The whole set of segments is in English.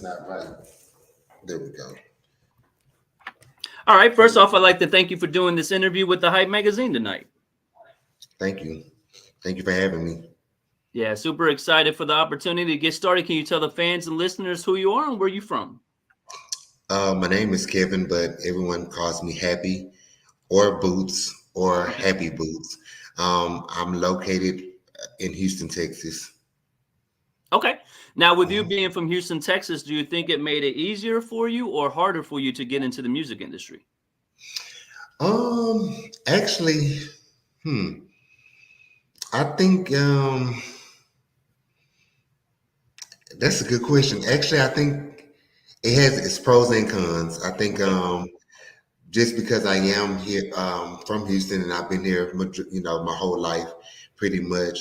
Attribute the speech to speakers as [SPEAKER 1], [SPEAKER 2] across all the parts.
[SPEAKER 1] not right. There we go.
[SPEAKER 2] All right. First off, I'd like to thank you for doing this interview with the Hype Magazine tonight.
[SPEAKER 1] Thank you. Thank you for having me.
[SPEAKER 2] Yeah, super excited for the opportunity to get started. Can you tell the fans and listeners who you are and where you're from?
[SPEAKER 1] My name is Kevin, but everyone calls me Happy or Boots or Happy Bootz. I'm located in Houston, Texas.
[SPEAKER 2] Okay. Now, with you being from Houston, Texas, do you think it made it easier for you or harder for you to get into the music industry?
[SPEAKER 1] Actually, I think that's a good question. Actually, I think it has its pros and cons. I think just because I am here from Houston and I've been here, my whole life, pretty much.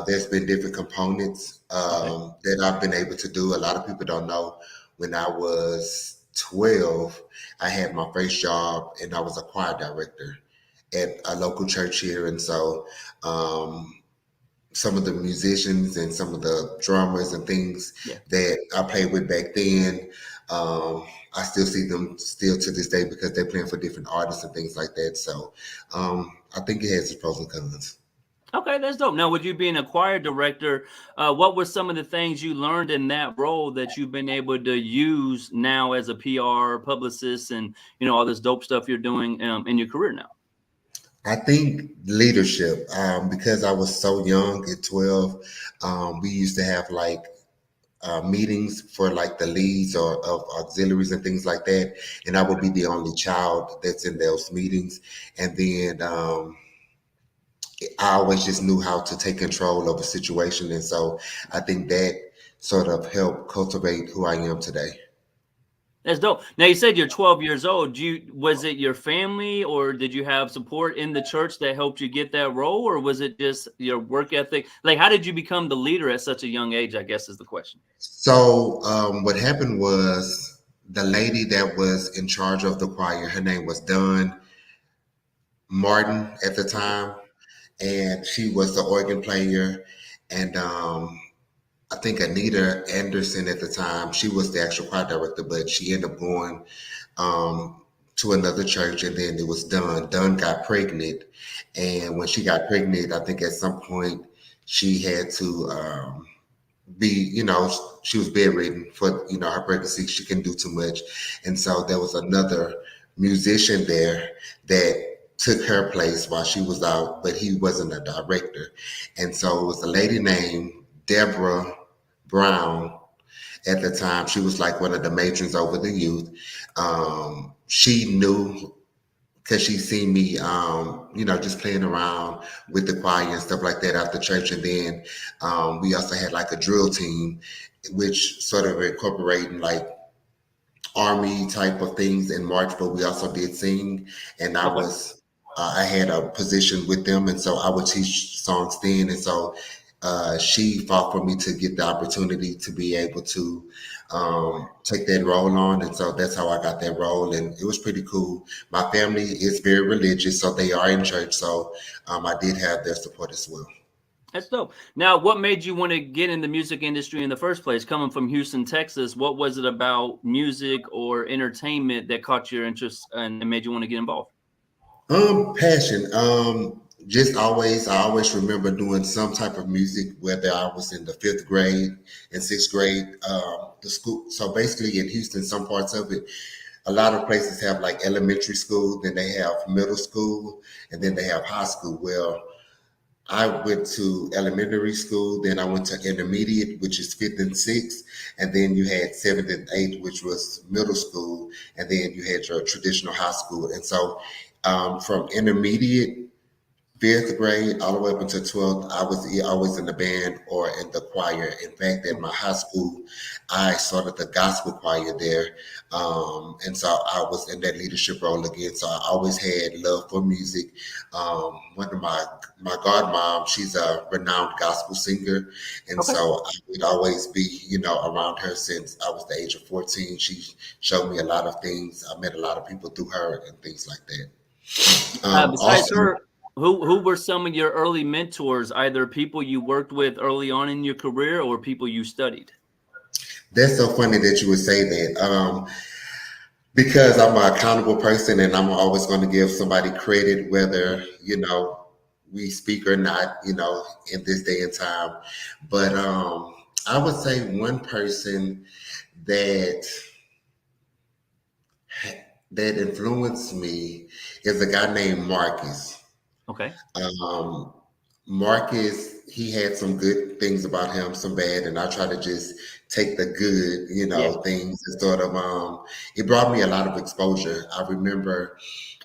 [SPEAKER 1] There's been different components that I've been able to do. A lot of people don't know. When I was 12, I had my first job, and I was a choir director at a local church here, and so. Some of the musicians and some of the drummers and things that I played with back then. I still see them still to this day because they're playing for different artists and things like that. So I think it has its pros and cons.
[SPEAKER 2] Okay, that's dope. Now, with you being a choir director, what were some of the things you learned in that role that you've been able to use now as a PR publicist and, all this dope stuff you're doing in your career now?
[SPEAKER 1] I think leadership, because I was so young at 12, we used to have like meetings for like the leads or of auxiliaries and things like that. And I would be the only child that's in those meetings. And then I always just knew how to take control of a situation. And so I think that sort of helped cultivate who I am today.
[SPEAKER 2] That's dope. Now, you said you're 12 years old. Was it your family or did you have support in the church that helped you get that role, or was it just your work ethic? Like, how did you become the leader at such a young age, I guess is the question.
[SPEAKER 1] So what happened was the lady that was in charge of the choir, her name was Dawn Martin at the time, and she was the organ player. And I think Anita Anderson at the time, she was the actual choir director, but she ended up going to another church, and then it was Dawn. Dawn got pregnant, and when she got pregnant, I think at some point she had to she was bedridden for her pregnancy. She couldn't do too much, and so there was another musician there that took her place while she was out, but he wasn't a director, and so it was a lady named Deborah Brown at the time. She was like one of the matrons over the youth. She knew because she seen me, just playing around with the choir and stuff like that after church. And then we also had like a drill team, which sort of incorporating like army type of things in March, but we also did sing. And I had a position with them, and so I would teach songs then. And so she fought for me to get the opportunity to be able to take that role on. And so that's how I got that role. And it was pretty cool. My family is very religious, so they are in church. So I did have their support as well.
[SPEAKER 2] That's dope. Now, what made you want to get in the music industry in the first place? Coming from Houston, Texas, what was it about music or entertainment that caught your interest and made you want to get involved?
[SPEAKER 1] Passion. I always remember doing some type of music, whether I was in the 5th grade and 6th grade, the school. So basically in Houston, some parts of it, a lot of places have like elementary school, then they have middle school, and then they have high school. Well, I went to elementary school, then I went to intermediate, which is 5th and 6th, and then you had 7th and 8th, which was middle school, and then you had your traditional high school. And so from intermediate, 5th grade all the way up until 12th, I was always in the band or in the choir. In fact, at my high school, I started the gospel choir there. And so I was in that leadership role again. So I always had love for music. One of my godmom, she's a renowned gospel singer. And so I would always be, around her since I was the age of 14. She showed me a lot of things. I met a lot of people through her and things like that.
[SPEAKER 2] Besides her, who were some of your early mentors, either people you worked with early on in your career or people you studied?
[SPEAKER 1] That's so funny that you would say that. Because I'm an accountable person and I'm always going to give somebody credit,
[SPEAKER 2] Yeah.
[SPEAKER 1] whether, we speak or not, in this day and time. But I would say one person that that influenced me is a guy named Marcus.
[SPEAKER 2] Okay.
[SPEAKER 1] Um, Marcus, he had some good things about him, some bad, and I try to just take the good,
[SPEAKER 2] Yeah.
[SPEAKER 1] things and sort of it brought me a lot of exposure. I remember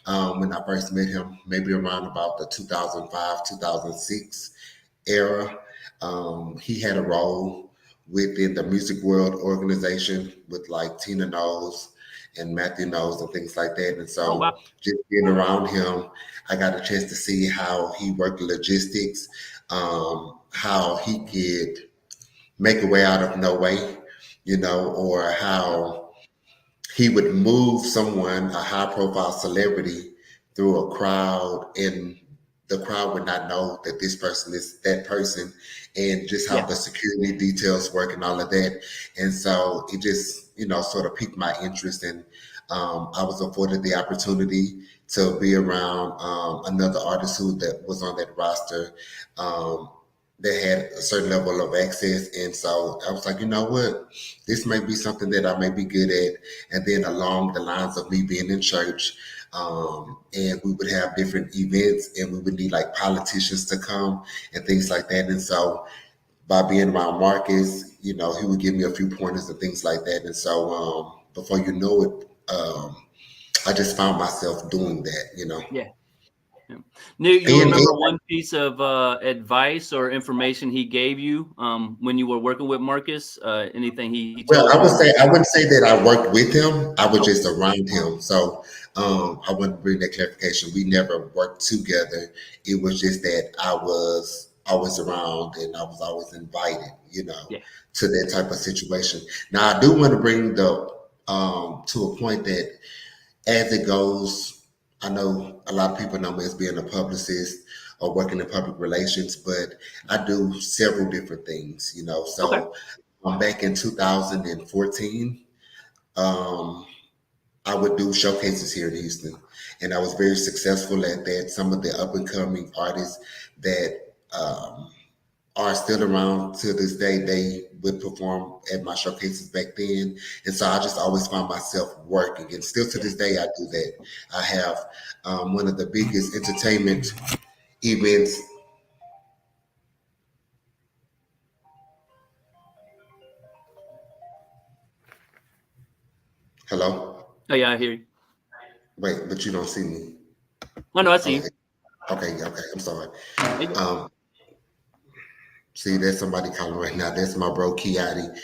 [SPEAKER 1] when I first met him, maybe around about the 2005, 2006 era. He had a role within the Music World organization with like Tina Knowles and Matthew Knowles and things like that. And
[SPEAKER 2] Oh wow.
[SPEAKER 1] so just being around him, I got a chance to see how he worked logistics, how he could make a way out of no way, or how he would move someone, a high profile celebrity, through a crowd, and the crowd would not know that this person is that person, and just how
[SPEAKER 2] Yeah.
[SPEAKER 1] the security details work and all of that. And so it just, sort of piqued my interest. And I was afforded the opportunity to be around another artist who that was on that roster. That had a certain level of access. And so I was like, you know what? This may be something that I may be good at. And then along the lines of me being in church, and we would have different events and we would need like politicians to come and things like that. And so by being around Marcus, he would give me a few pointers and things like that. And so before you know it, I just found myself doing that.
[SPEAKER 2] Yeah. Yeah. You
[SPEAKER 1] And
[SPEAKER 2] remember one piece of advice or information he gave you when you were working with Marcus? Anything he
[SPEAKER 1] well,
[SPEAKER 2] told you?
[SPEAKER 1] I wouldn't say that I worked with him. I was
[SPEAKER 2] Okay.
[SPEAKER 1] just around him. So I want to bring that clarification. We never worked together. It was just that I was always around and I was always invited,
[SPEAKER 2] Yeah.
[SPEAKER 1] to that type of situation. Now I do want to bring the to a point that as it goes, I know a lot of people know me as being a publicist or working in public relations, but I do several different things,
[SPEAKER 2] Okay.
[SPEAKER 1] So back in 2014, um, I would do showcases here in Houston, and I was very successful at that. Some of the up and coming artists that are still around to this day, they would perform at my showcases back then. And so I just always found myself working. And still to
[SPEAKER 2] Yeah.
[SPEAKER 1] this day, I do that. I have one of the biggest entertainment events. Hello?
[SPEAKER 2] Oh yeah, I hear you.
[SPEAKER 1] Wait, but you don't see me.
[SPEAKER 2] Oh no, I see you.
[SPEAKER 1] Okay. Okay. I'm sorry.
[SPEAKER 2] There you
[SPEAKER 1] Um, See, there's somebody calling right now. That's my bro Kiati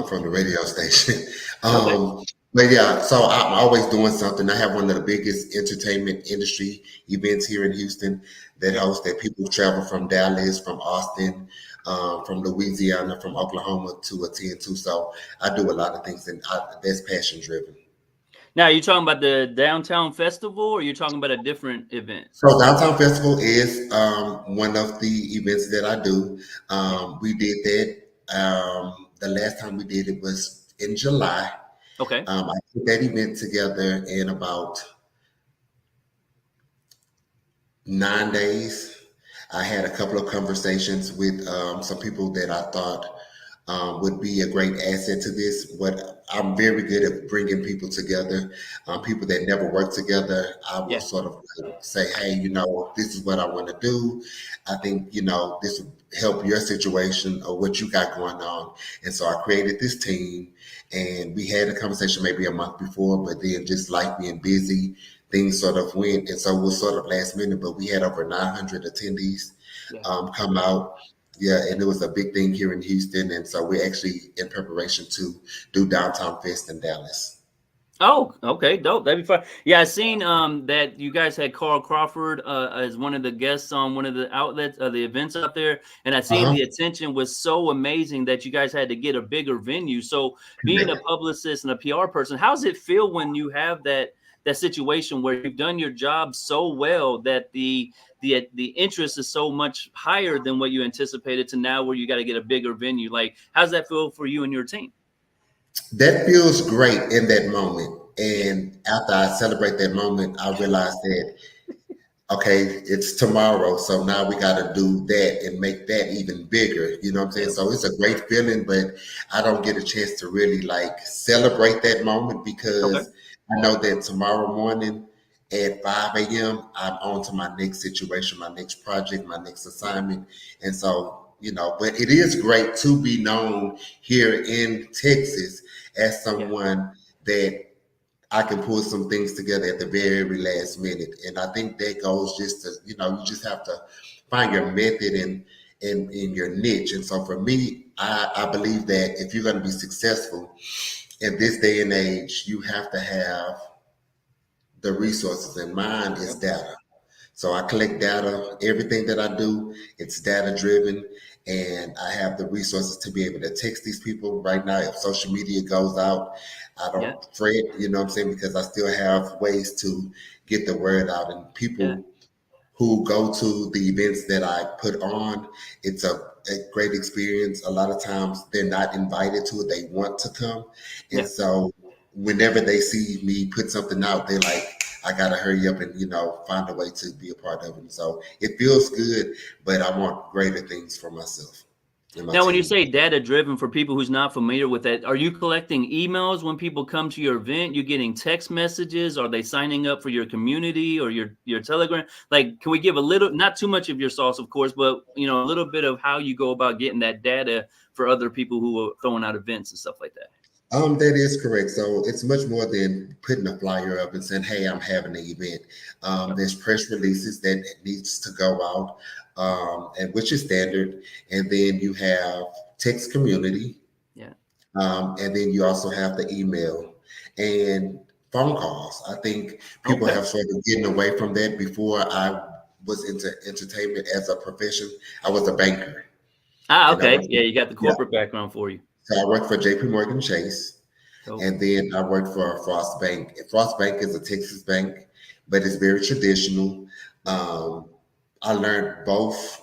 [SPEAKER 1] from the radio station.
[SPEAKER 2] go. Okay.
[SPEAKER 1] But yeah, so I'm always doing something. I have one of the biggest entertainment industry events here in Houston that
[SPEAKER 2] Yeah.
[SPEAKER 1] hosts that people travel from Dallas, from Austin, from Louisiana, from Oklahoma to attend to. So I do a lot of things, and that's passion driven.
[SPEAKER 2] Now, are you talking about the downtown festival, or you're talking about a different event?
[SPEAKER 1] So Downtown Festival is one of the events that I do.
[SPEAKER 2] Yeah.
[SPEAKER 1] We did that. The last time we did it was in July.
[SPEAKER 2] Okay.
[SPEAKER 1] I put that event together in about 9 days. I had a couple of conversations with some people that I thought would be a great asset to this. What I'm very good at bringing people together, people that never worked together. I will
[SPEAKER 2] Yeah.
[SPEAKER 1] sort of like say, hey, this is what I want to do. I think, this will help your situation or what you got going on. And so I created this team and we had a conversation maybe a month before, but then just like being busy, things sort of went. And so it was sort of last minute, but we had over 900 attendees
[SPEAKER 2] Yeah.
[SPEAKER 1] come out. Yeah, and it was a big thing here in Houston, and so we're actually in preparation to do Downtown Fest in Dallas.
[SPEAKER 2] Oh, okay, dope. That'd be fun. Yeah, I seen that you guys had Carl Crawford as one of the guests on one of the outlets, the events out there, and I seen
[SPEAKER 1] Uh-huh.
[SPEAKER 2] the attention was so amazing that you guys had to get a bigger venue. So, being a publicist and a PR person, how does it feel when you have that situation where you've done your job so well that the interest is so much higher than what you anticipated to now where you got to get a bigger venue? Like, how's that feel for you and your team?
[SPEAKER 1] That feels great in that moment. And after I celebrate that moment, I realize that okay, it's tomorrow, so now we got to do that and make that even bigger. You know what I'm saying?
[SPEAKER 2] Yep.
[SPEAKER 1] So it's a great feeling, but I don't get a chance to really like celebrate that moment
[SPEAKER 2] Okay.
[SPEAKER 1] because I know that tomorrow morning at 5 a.m., I'm on to my next situation, my next project, my next
[SPEAKER 2] Yeah.
[SPEAKER 1] assignment. And so, but it is great to be known here in Texas as
[SPEAKER 2] Yeah.
[SPEAKER 1] someone that I can pull some things together at the very last minute. And I think that goes just to, you just have to find your method and in your niche. And so for me, I believe that if you're going to be successful in this day and age, you have to have the resources. And mine is
[SPEAKER 2] Yep.
[SPEAKER 1] data. So I collect data. Everything that I do, it's data driven. And I have the resources to be able to text these people right now. If social media goes out, I
[SPEAKER 2] Yeah.
[SPEAKER 1] don't fret, you know what I'm saying? Because I still have ways to get the word out. And
[SPEAKER 2] Yeah.
[SPEAKER 1] people who go to the events that I put on, it's a great experience. A lot of times they're not invited to it, they want to come. And
[SPEAKER 2] Yeah.
[SPEAKER 1] so whenever they see me put something out, they're like, I gotta hurry up and find a way to be a part of it. So it feels good, but I want greater things for myself and my
[SPEAKER 2] Now, when you
[SPEAKER 1] team.
[SPEAKER 2] say data driven, for people who's not familiar with that, are you collecting emails when people come to your event? You getting text messages? Are they signing up for your community or your Telegram? Like, can we give a little, not too much of your sauce, of course, but a little bit of how you go about getting that data for other people who are throwing out events and stuff like that?
[SPEAKER 1] That is correct. So it's much more than putting a flyer up and saying, "Hey, I'm having an event."
[SPEAKER 2] Yep.
[SPEAKER 1] There's press releases that needs to go out, and which is standard. And then you have text community,
[SPEAKER 2] Yeah.
[SPEAKER 1] and then you also have the email and phone calls. I think people
[SPEAKER 2] Okay.
[SPEAKER 1] have started getting away from that. Before I was into entertainment as a profession, I was a banker,
[SPEAKER 2] Ah,
[SPEAKER 1] and I
[SPEAKER 2] okay.
[SPEAKER 1] worked.
[SPEAKER 2] Yeah, you got the
[SPEAKER 1] Yeah,
[SPEAKER 2] corporate background for you.
[SPEAKER 1] so I worked for J.P. Morgan Chase.
[SPEAKER 2] Dope.
[SPEAKER 1] And then I worked for Frost Bank. Frost Bank is a Texas bank, but it's very traditional.
[SPEAKER 2] Yeah.
[SPEAKER 1] I learned both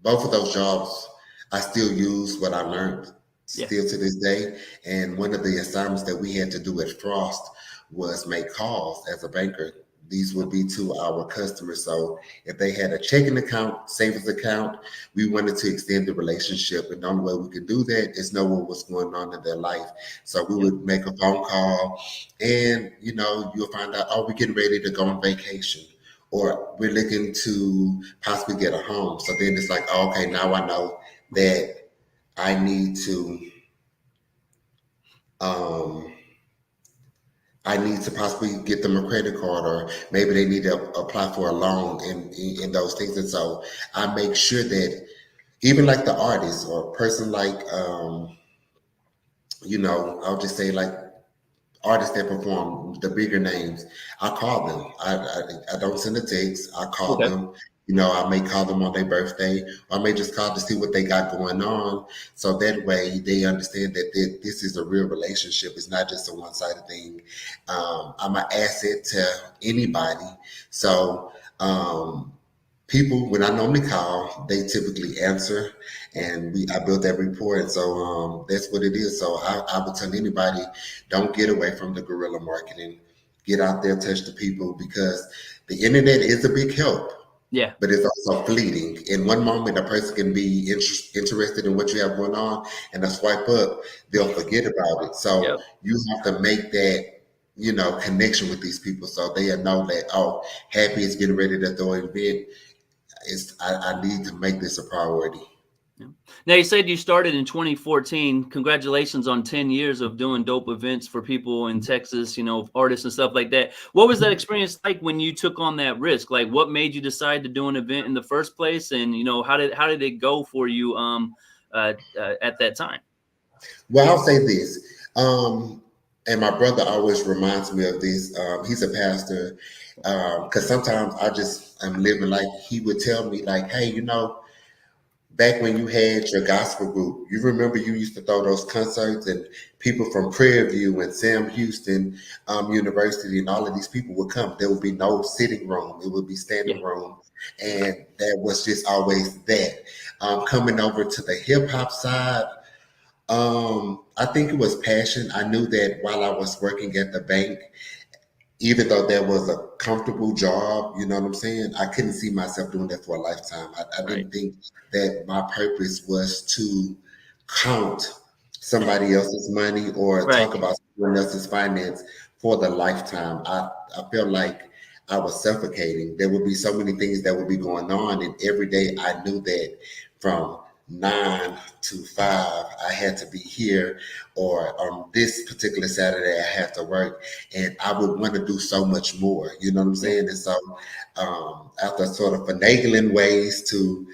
[SPEAKER 1] of those jobs. I still use what I learned
[SPEAKER 2] Yeah.
[SPEAKER 1] still to this day. And one of the assignments that we had to do at Frost was make calls as a banker. These would
[SPEAKER 2] Yep.
[SPEAKER 1] be to our customers. So if they had a checking account, savings account, we wanted to extend the relationship. And the only way we could do that is know what's going on in their life. So we
[SPEAKER 2] Yep.
[SPEAKER 1] would make a phone call and, you'll find out, oh, we're getting ready to go on vacation or we're looking to possibly get a home. So then it's like, oh, okay, now I know that I need to um, I need to possibly get them a credit card, or maybe they need to apply for a loan and those things. And so I make sure that even like the artist or person like I'll just say like artists that perform the bigger names, I call them. I don't send a text. I call
[SPEAKER 2] Okay.
[SPEAKER 1] them. I may call them on their birthday, or I may just call to see what they got going on. So that way they understand that this is a real relationship. It's not just a one-sided thing. I'm an asset to anybody. So people, when I normally call, they typically answer, and I built that rapport, and so that's what it is. So I would tell anybody, don't get away from the guerrilla marketing. Get out there, touch the people, because the internet is a big help,
[SPEAKER 2] Yeah.
[SPEAKER 1] but it's also fleeting. In one moment, a person can be interested in what you have going on, and a swipe up, they'll forget about it. So
[SPEAKER 2] Yep.
[SPEAKER 1] you have to make that connection with these people so they know that, oh, Happy is getting ready to throw an event. I need to make this a priority.
[SPEAKER 2] Yeah. Now you said you started in 2014. Congratulations on 10 years of doing dope events for people in Texas, artists and stuff like that. What was that experience like when you took on that risk? Like what made you decide to do an event in the first place? And how did it go for you at that time?
[SPEAKER 1] Well, I'll say this, and my brother always reminds me of this. He's a pastor, because sometimes I just am living like he would tell me, like, hey, back when you had your gospel group, you remember you used to throw those concerts and people from Prairie View and Sam Houston University and all of these people would come. There would be no sitting room. It would be
[SPEAKER 2] Yeah.
[SPEAKER 1] standing room. And that was just always that. Coming over to the hip hop side, I think it was passion. I knew that while I was working at the bank, even though that was a comfortable job, you know what I'm saying? I couldn't see myself doing that for a lifetime. I
[SPEAKER 2] Right.
[SPEAKER 1] didn't think that my purpose was to count somebody else's money or
[SPEAKER 2] Right.
[SPEAKER 1] talk about someone else's finance for the lifetime. I felt like I was suffocating. There would be so many things that would be going on, and every day I knew that from 9 to 5, I had to be here, or on this particular Saturday, I had to work, and I would want to do so much more. You know what I'm
[SPEAKER 2] Yeah.
[SPEAKER 1] saying? And so, after sort of finagling ways to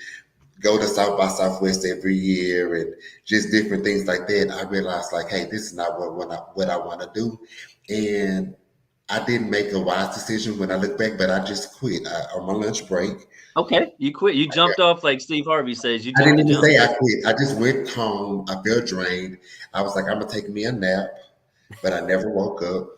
[SPEAKER 1] go to South by Southwest every year and just different things like that, I realized like, hey, this is not what I want to do, and I didn't make a wise decision when I look back, but I just quit on my lunch break.
[SPEAKER 2] Okay. You quit. You jumped off like Steve Harvey says. You
[SPEAKER 1] I
[SPEAKER 2] jumped
[SPEAKER 1] didn't
[SPEAKER 2] the
[SPEAKER 1] even
[SPEAKER 2] jump.
[SPEAKER 1] say I quit. I just went home. I felt drained. I was like, I'm gonna take me a nap, but I never woke up.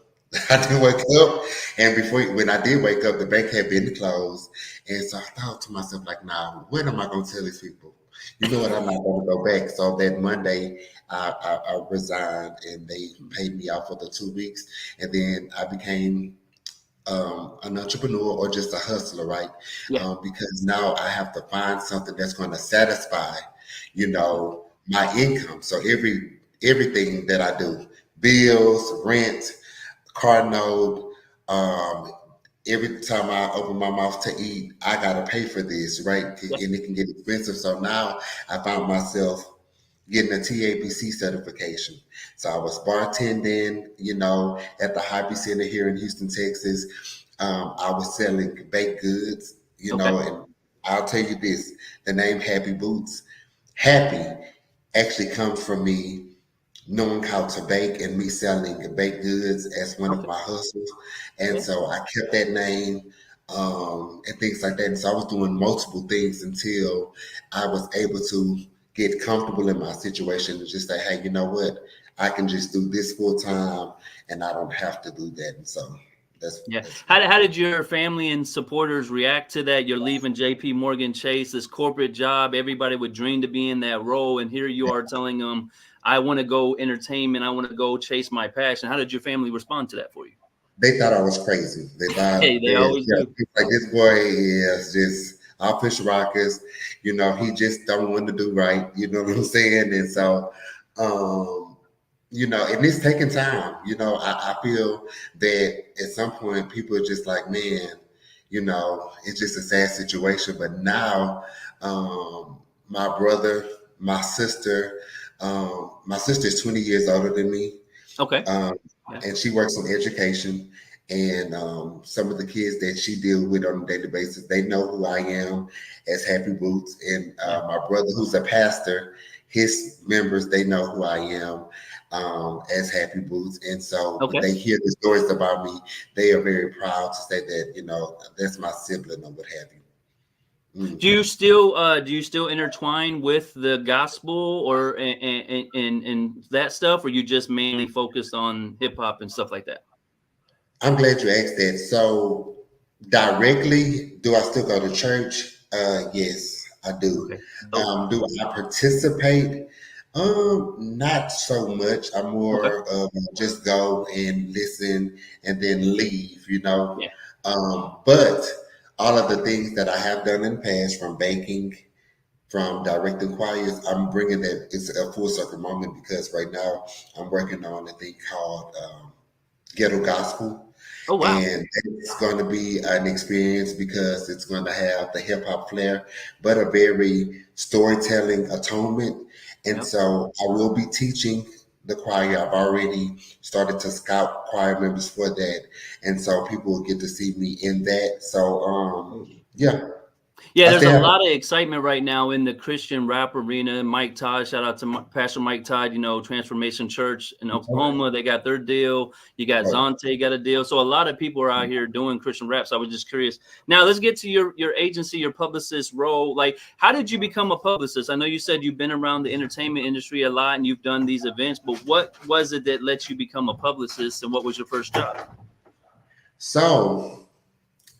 [SPEAKER 1] I didn't wake up, and when I did wake up, the bank had been closed, and so I thought to myself, like, nah, when am I gonna tell these people? You know what? I'm not gonna go back. So that Monday, I resigned, and they paid me out for the 2 weeks, and then I became an entrepreneur or just a hustler, right?
[SPEAKER 2] Yeah.
[SPEAKER 1] Because now I have to find something that's going to satisfy, you know, my income. So everything that I do, bills, rent, car note, um, every time I open my mouth to eat, I gotta pay for this, right?
[SPEAKER 2] Yeah.
[SPEAKER 1] And it can get expensive. So now I found myself getting a TABC certification. So I was bartending, you know, at the Happy Center here in Houston, Texas. I was selling baked goods, you
[SPEAKER 2] Okay.
[SPEAKER 1] know, and I'll tell you this, the name Happy Bootz, Happy actually comes from me knowing how to bake and me selling baked goods as one of
[SPEAKER 2] Okay.
[SPEAKER 1] my hustles. And
[SPEAKER 2] Yeah.
[SPEAKER 1] so I kept that name and things like that. And so I was doing multiple things until I was able to get comfortable in my situation and just say, hey, you know what? I can just do this full time and I don't have to do that. And so
[SPEAKER 2] Yeah.
[SPEAKER 1] that's
[SPEAKER 2] How did your family and supporters react to that? You're leaving JP Morgan Chase, this corporate job. Everybody would dream to be in that role. And here you are telling them, I want to go entertainment. I want to go chase my passion. How did your family respond to that for you?
[SPEAKER 1] they thought I was crazy. They
[SPEAKER 2] Hey,
[SPEAKER 1] thought
[SPEAKER 2] they
[SPEAKER 1] that
[SPEAKER 2] always
[SPEAKER 1] yeah,
[SPEAKER 2] do.
[SPEAKER 1] like this boy is just I'll push rockers, you know, he just don't want to do right, you know what I'm saying? And so um, you know, and it's taking time. You know, I feel that at some point people are just like, man, you know, it's just a sad situation. But now, my brother, my sister is 20 years older than me,
[SPEAKER 2] Okay.
[SPEAKER 1] um,
[SPEAKER 2] Yeah.
[SPEAKER 1] and she works in education. And some of the kids that she deals with on a daily basis, they know who I am as Happy Boots. And
[SPEAKER 2] Yeah.
[SPEAKER 1] my brother, who's a pastor, his members, they know who I am as Happy Boots. And so when
[SPEAKER 2] Okay.
[SPEAKER 1] they hear the stories about me, they are very proud to say that, you know, that's my sibling or what have you. Mhm.
[SPEAKER 2] Do you still intertwine with the gospel or and that stuff, or you just mainly focused on hip hop and stuff like that?
[SPEAKER 1] I'm glad you asked that. So directly, do I still go to church? Yes, I do.
[SPEAKER 2] Okay. Dope.
[SPEAKER 1] Do I participate? Not so much. I'm
[SPEAKER 2] Okay.
[SPEAKER 1] more of just go and listen and then leave, you know.
[SPEAKER 2] Yeah.
[SPEAKER 1] But all of the things that I have done in the past, from baking, from directing choirs, I'm bringing that. It's a full circle moment because right now I'm working on a thing called ghetto gospel,
[SPEAKER 2] Oh wow.
[SPEAKER 1] and it's going to be an experience because it's going to have the hip hop flair, but a very storytelling atonement. And
[SPEAKER 2] Yep.
[SPEAKER 1] so I will be teaching the choir. I've already started to scout choir members for that, and so people will get to see me in that. So yeah,
[SPEAKER 2] Yeah,
[SPEAKER 1] I
[SPEAKER 2] there's a
[SPEAKER 1] still have.
[SPEAKER 2] lot of excitement right now in the Christian rap arena. Mike Todd, shout out to Pastor Mike Todd, you know, Transformation Church in Oklahoma. They got their deal. You got
[SPEAKER 1] Right.
[SPEAKER 2] Zonte got a deal. So a lot of people are out here doing Christian rap. So I was just curious. Now let's get to your agency, your publicist role. Like, how did you become a publicist? I know you said you've been around the entertainment industry a lot and you've done these events, but what was it that let you become a publicist and what was your first job?
[SPEAKER 1] So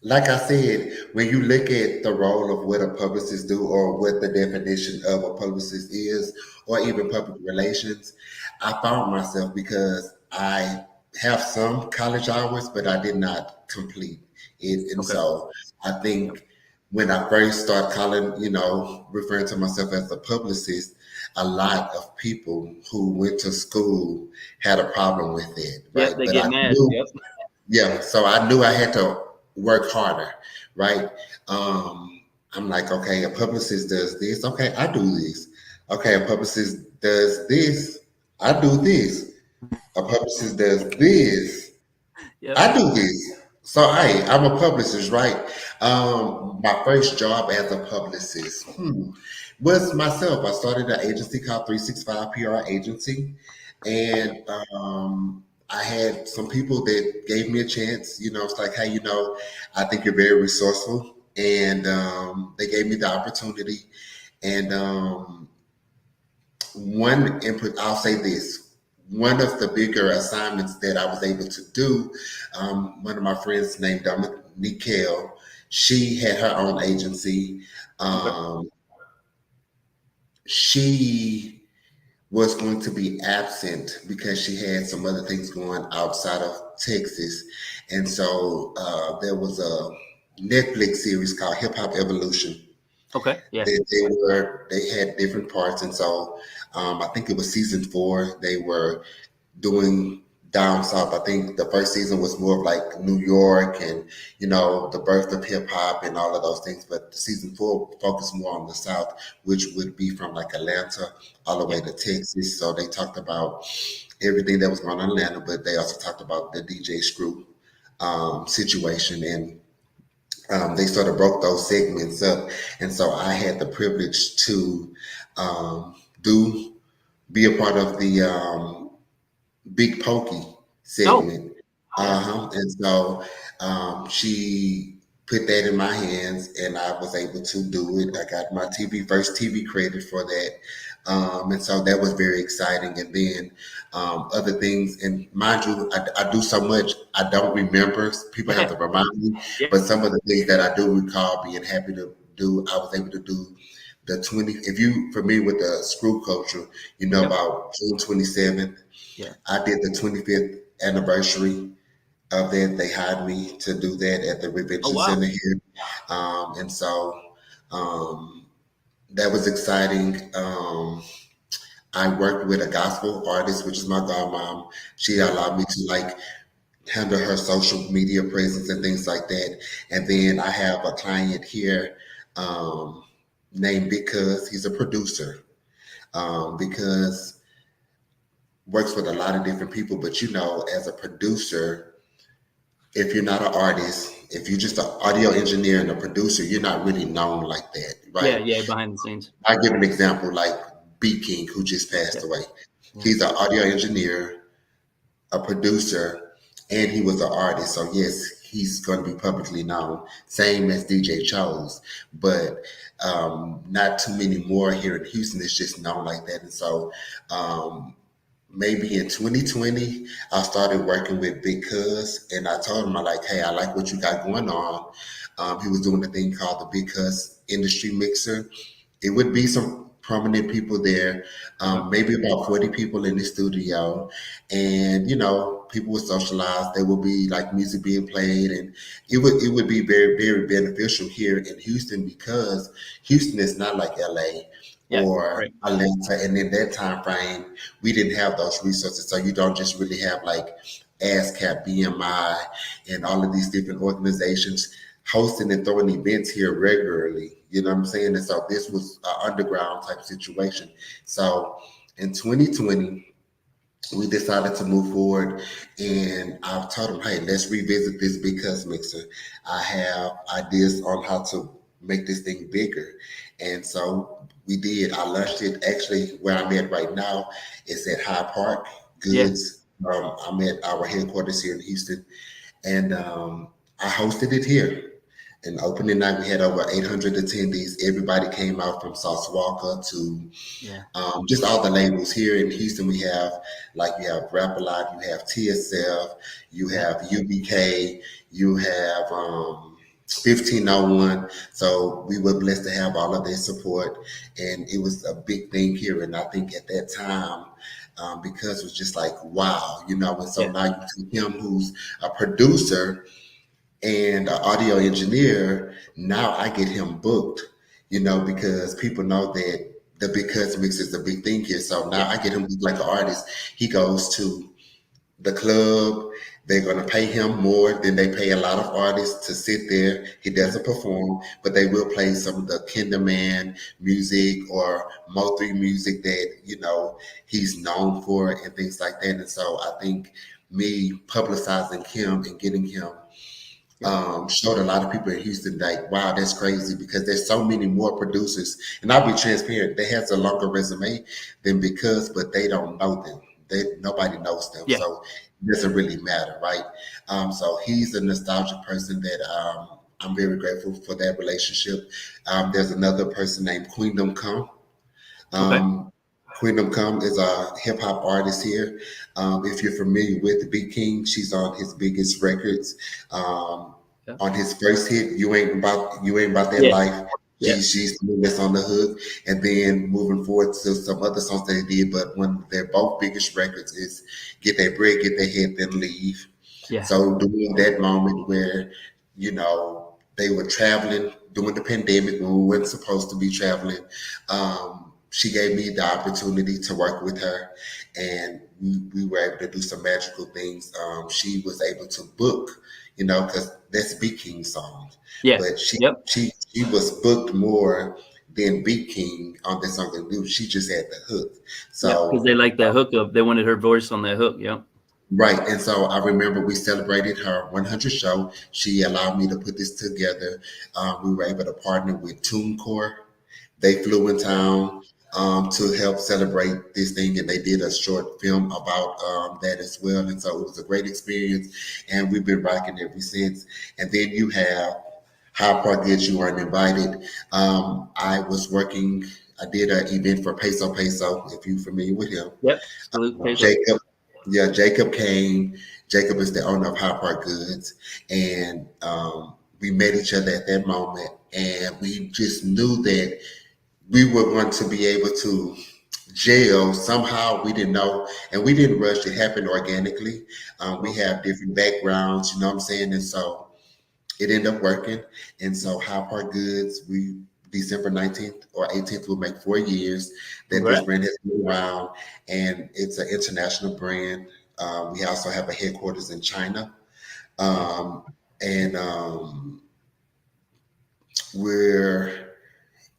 [SPEAKER 1] like I said, when you look at the role of what a publicist do or what the definition of a publicist is, or even public relations, I found myself because I have some college hours, but I did not complete it. And
[SPEAKER 2] Okay.
[SPEAKER 1] so I
[SPEAKER 2] Yep.
[SPEAKER 1] think when I first started calling, referring to myself as a publicist, a lot of people who went to school had a problem with it,
[SPEAKER 2] Yep.
[SPEAKER 1] right?
[SPEAKER 2] They
[SPEAKER 1] But
[SPEAKER 2] get
[SPEAKER 1] I
[SPEAKER 2] mad.
[SPEAKER 1] knew
[SPEAKER 2] Yep.
[SPEAKER 1] yeah, so I knew I had to work harder, right? I'm like, okay, a publicist does this. Okay, I do this. Okay, a publicist does this. I do this. A publicist does this.
[SPEAKER 2] Yep.
[SPEAKER 1] I do this. So, hey, I'm a publicist, right? My first job as a publicist was myself. I started an agency called 365 PR Agency, and I had some people that gave me a chance. It's like, hey, I think you're very resourceful, and they gave me the opportunity. And one input, I'll say this. One of the bigger assignments that I was able to do, one of my friends named Dominique Kale, she had her own agency.
[SPEAKER 2] Okay.
[SPEAKER 1] Um, she was going to be absent because she had some other things going outside of Texas. And so there was a Netflix series called Hip Hop Evolution.
[SPEAKER 2] Okay. Yeah.
[SPEAKER 1] They had different parts, and so I think it was season 4. They were doing down south. I think the first season was more of like New York and the birth of hip hop and all of those things. But season 4 focused more on the south, which would be from like Atlanta all the
[SPEAKER 2] Yeah.
[SPEAKER 1] way to Texas. So they talked about everything that was going on in Atlanta, but they also talked about the DJ Screw situation, and they sort of broke those segments up. And so I had the privilege to do be a part of the Big Pokey
[SPEAKER 2] Oh.
[SPEAKER 1] segment.
[SPEAKER 2] Yeah.
[SPEAKER 1] And so she put that in my hands, and I was able to do it. I got my first TV credit for that. And so that was very exciting. And then other things, and mind you, I do so much, I don't remember. People have
[SPEAKER 2] Yeah.
[SPEAKER 1] to remind me.
[SPEAKER 2] Yeah.
[SPEAKER 1] But some of the things that I do recall being happy to do, I was able to do the 20. If you familiar with the screw culture, you know
[SPEAKER 2] Yep.
[SPEAKER 1] about June 27th.
[SPEAKER 2] Yeah.
[SPEAKER 1] I did the 25th anniversary of that. They hired me to do that at the
[SPEAKER 2] Oh
[SPEAKER 1] Revention
[SPEAKER 2] wow.
[SPEAKER 1] Center here. And so that was exciting. I worked with a gospel artist, which is my godmom. She
[SPEAKER 2] Yep.
[SPEAKER 1] allowed me to like handle her social media presence and things like that. And then I have a client here named Because. He's a producer. Because works with a lot of different people, but as a producer, if you're not an artist, if you're just an audio engineer and a producer, you're not really known like that,
[SPEAKER 2] Yeah.
[SPEAKER 1] right?
[SPEAKER 2] Yeah. Behind the scenes.
[SPEAKER 1] I give an example like B King, who just passed
[SPEAKER 2] Yeah.
[SPEAKER 1] away.
[SPEAKER 2] Yeah.
[SPEAKER 1] He's an audio engineer, a producer, and he was an artist. So yes, he's going to be publicly known. Same as DJ Chose, but not too many more here in Houston. It's just known like that, and so um, maybe in 2020, I started working with Big Cuz, and I told him, I like, hey, I like what you got going on. He was doing a thing called the Big Cuz Industry Mixer. It would be some prominent people there,
[SPEAKER 2] Okay.
[SPEAKER 1] maybe about 40 people in the studio, and people would socialize. There would be like music being played, and it would be very very beneficial here in Houston because Houston is not like LA
[SPEAKER 2] Yeah.
[SPEAKER 1] or
[SPEAKER 2] Right.
[SPEAKER 1] Atlanta, and in that time frame, we didn't have those resources. So you don't just really have like ASCAP, BMI, and all of these different organizations hosting and throwing events here regularly. You know what I'm saying? And so this was an underground type situation. So in 2020, we decided to move forward, and I told him, hey, let's revisit this Big Cuss mixer. I have ideas on how to make this thing bigger. And so we did. I launched it actually where I'm at right now. It's at High Park
[SPEAKER 2] Yeah.
[SPEAKER 1] Goods. I'm at our headquarters here in Houston, and I hosted it here. And opening night, we had over 800 attendees. Everybody came out from Sauce Walker to
[SPEAKER 2] Yeah.
[SPEAKER 1] just all the labels here in Houston. We have you have Rap A Lot, you have TSF, you
[SPEAKER 2] Yeah.
[SPEAKER 1] have UBK, you have 1501. So we were blessed to have all of their support, and it was a big thing here. And I think at that time, because it was just like wow, and so
[SPEAKER 2] Yeah.
[SPEAKER 1] now you take him, who's a producer and an audio engineer. Now I get him booked, because people know that the Big Cuts mix is a big thing here. So now
[SPEAKER 2] Yeah.
[SPEAKER 1] I get him booked like an artist. He goes to the club. They're going to pay him more than they pay a lot of artists to sit there. He doesn't perform, but they will play some of the Kinderman music or Mo3 music that, he's known for and things like that. And so I think me publicizing him and getting him
[SPEAKER 2] Yeah.
[SPEAKER 1] showed a lot of people in Houston like, wow, that's crazy because there's so many more producers. And I'll be transparent, they has a longer resume than because, but they don't know them. Nobody knows them,
[SPEAKER 2] Yeah.
[SPEAKER 1] so it doesn't really matter, right? So he's a nostalgic person that I'm very grateful for that relationship. There's another person named Queendom Come.
[SPEAKER 2] Okay.
[SPEAKER 1] Um, Queendom Come is a hip hop artist here. If you're familiar with Big King, she's on his biggest records. Um,
[SPEAKER 2] Yeah.
[SPEAKER 1] on his first hit, you ain't about that
[SPEAKER 2] Yeah.
[SPEAKER 1] life.
[SPEAKER 2] Yeah.
[SPEAKER 1] She's the one that's on the hook, and then moving forward to some other songs that they did. But one of their both biggest records is "Get That Bread, Get That Head, Then Leave."
[SPEAKER 2] Yeah.
[SPEAKER 1] So during that moment where, they were traveling during the pandemic when we weren't supposed to be traveling, she gave me the opportunity to work with her, and we were able to do some magical things. She was able to book, because that's B King's song,
[SPEAKER 2] Yeah.
[SPEAKER 1] but she
[SPEAKER 2] Yep.
[SPEAKER 1] she she was booked more than B King on this song. She just had the hook.
[SPEAKER 2] Yeah. Because they
[SPEAKER 1] So
[SPEAKER 2] like that hook up. They wanted her voice on that hook. Yep.
[SPEAKER 1] right. And so I remember we celebrated her 100 show. She allowed me to put this together. We were able to partner with TuneCore. They flew in town to help celebrate this thing, and they did a short film about that as well. And so it was a great experience, and we've been rocking ever since. And then you have How Park Gets You Aren't Invited. I was working, I did an event for Peso Peso, if you're familiar with him.
[SPEAKER 2] Yep. Salute Peso.
[SPEAKER 1] Jacob, yeah, Jacob came. Jacob is the owner of High Park Goods, and we met each other at that moment, and we just knew that we were going to be able to jail somehow. We didn't know, and we didn't rush. It happened organically. We have different backgrounds, you know what I'm saying, and so it ended up working. And so High Park Goods, we December 19th or 18th will make 4 years that this
[SPEAKER 2] Congrats.
[SPEAKER 1] brand has been around, and it's an international brand. We also have a headquarters in China, um, and we're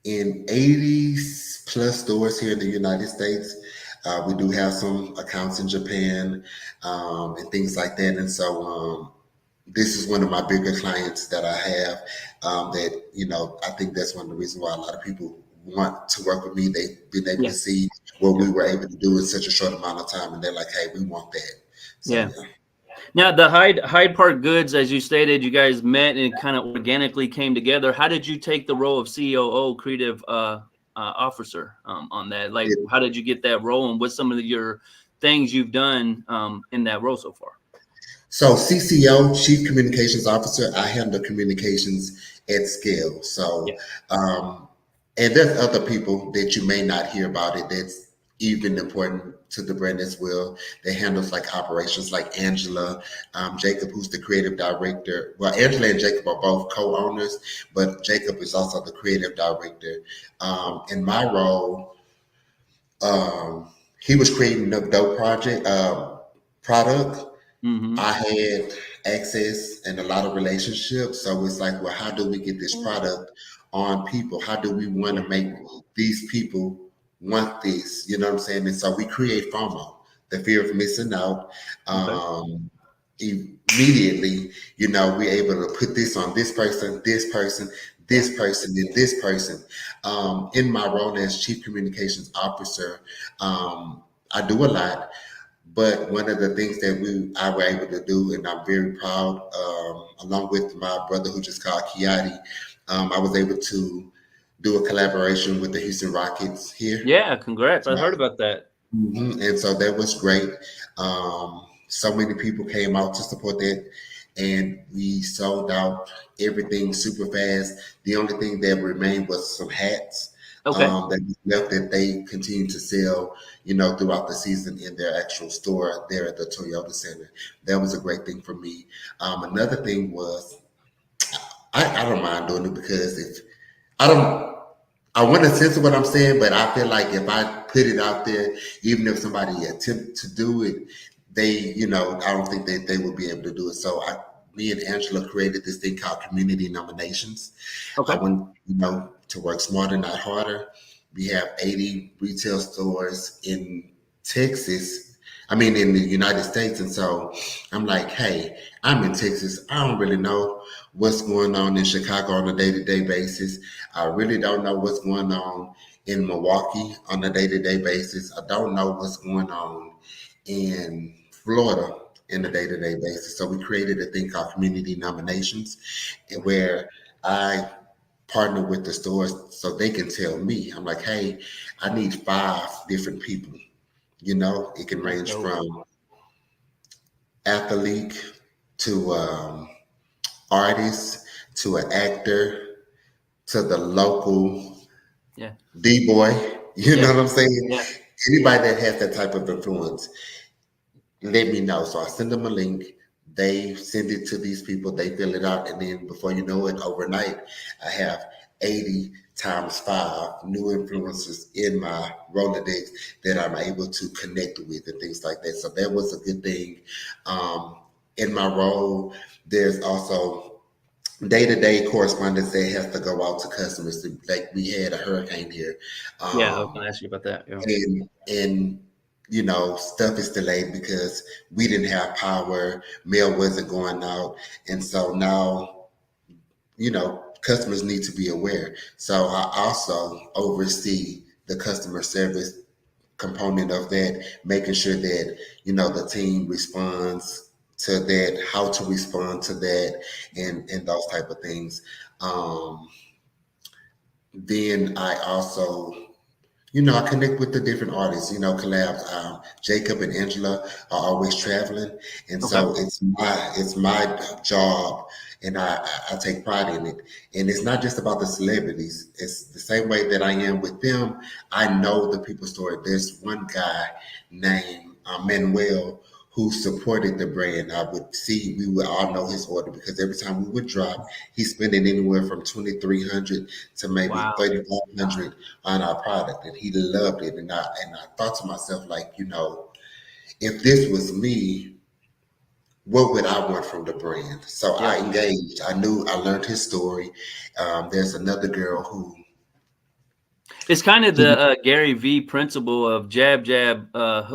[SPEAKER 1] in 80 plus stores here in the United States. We do have some accounts in Japan and things like that, and so this is one of my bigger clients that I have. That I think that's one of the reasons why a lot of people want to work with me. They've been able
[SPEAKER 2] Yeah.
[SPEAKER 1] to see what we were able to do in such a short amount of time, and they're like, "Hey, we want that." So
[SPEAKER 2] Yeah.
[SPEAKER 1] yeah.
[SPEAKER 2] Now the Hyde Park Goods, as you stated, you guys met and kind of organically came together. How did you take the role of COO, creative officer, on that? Like, how did you get that role, and what's some of your things you've done in that role so far?
[SPEAKER 1] So CCO, Chief Communications Officer, I handle communications at scale.
[SPEAKER 2] Yeah.
[SPEAKER 1] So, and there's other people that you may not hear about it that's even important to the brand as well. They handles like operations, like Angela, Jacob, who's the creative director. Well, Angela and Jacob are both co-owners, but Jacob is also the creative director. In my role, um, he was creating the dope product.
[SPEAKER 2] Mm-hmm.
[SPEAKER 1] I had access and a lot of relationships. So it's like, well, how do we get this product on people? How do we want
[SPEAKER 2] Yeah.
[SPEAKER 1] to make these people want this? You know what I'm saying? And so we create FOMO, the fear of missing out.
[SPEAKER 2] Okay.
[SPEAKER 1] Um, Immediately, we're able to put this on this person, this person,
[SPEAKER 2] Yeah.
[SPEAKER 1] this person, and this person. In my role as chief communications officer, I do a lot. But one of the things that I were able to do, and I'm very proud, along with my brother who just called Kiati, I was able to do a collaboration with the Houston Rockets here.
[SPEAKER 2] Yeah. Congrats. I heard about that.
[SPEAKER 1] And so that was great. So many people came out to support that. and we sold out everything super fast. The only thing that remained was some hats
[SPEAKER 2] Okay.
[SPEAKER 1] that was left that they continue to sell, throughout the season in their actual store there at the Toyota Center. That was a great thing for me. Another thing was I don't mind doing it because if I don't I want to censor what I'm saying, but I feel like if I put it out there, even if somebody attempt to do it, I don't think that they would be able to do it. So me and Angela created this thing called community nominations. I
[SPEAKER 2] Okay.
[SPEAKER 1] want, to work smarter, not harder. We have 80 retail stores in Texas. I mean, in the United States. And so I'm like, hey, I'm in Texas. I don't really know what's going on in Chicago on a day to day basis. I really don't know what's going on in Milwaukee on a day to day basis. I don't know what's going on in Florida in a day to day basis. So we created a thing called community nominations, where I partner with the stores so they can tell me. I'm like, hey, I need 5 different people. It can
[SPEAKER 2] That's
[SPEAKER 1] range
[SPEAKER 2] dope.
[SPEAKER 1] from athlete to artist to an actor to the local
[SPEAKER 2] Yeah.
[SPEAKER 1] D boy. You know
[SPEAKER 2] Yeah.
[SPEAKER 1] what I'm saying?
[SPEAKER 2] Yeah.
[SPEAKER 1] Anybody that has that type of influence, let me know. So I send them a link. They send it to these people. They fill it out, and then before you know it, overnight, I have 80 times 5 new influencers in my Rolodex that I'm able to connect with and things like that. So that was a good thing. Um, in my role, there's also day-to-day correspondence that has to go out to customers. Like we had a hurricane here.
[SPEAKER 2] Yeah. I was
[SPEAKER 1] Um,
[SPEAKER 2] gonna ask you about that. Yeah.
[SPEAKER 1] and stuff is delayed because we didn't have power, mail wasn't going out, and so now customers need to be aware. So I also oversee the customer service component of that, making sure that the team responds to that, how to respond to that, and those type of things. Then I also I connect with the different artists, collabs. Jacob and Angela are always traveling, and
[SPEAKER 2] Okay.
[SPEAKER 1] so it's my job, and I take pride in it. And it's not just about the celebrities. It's the same way that I am with them. I know the people's story. There's one guy named Manuel who supported the brand. We would all know his order because every time we would drop, he's spending anywhere from 2,300 to maybe
[SPEAKER 2] Wow.
[SPEAKER 1] 3,500 on our product, and he loved it. And I thought to myself, like, if this was me, what would I want from the brand? So I
[SPEAKER 2] Yep.
[SPEAKER 1] engaged. I learned his story. There's another girl
[SPEAKER 2] It's kind of
[SPEAKER 1] who
[SPEAKER 2] the Gary V principle of jab, jab,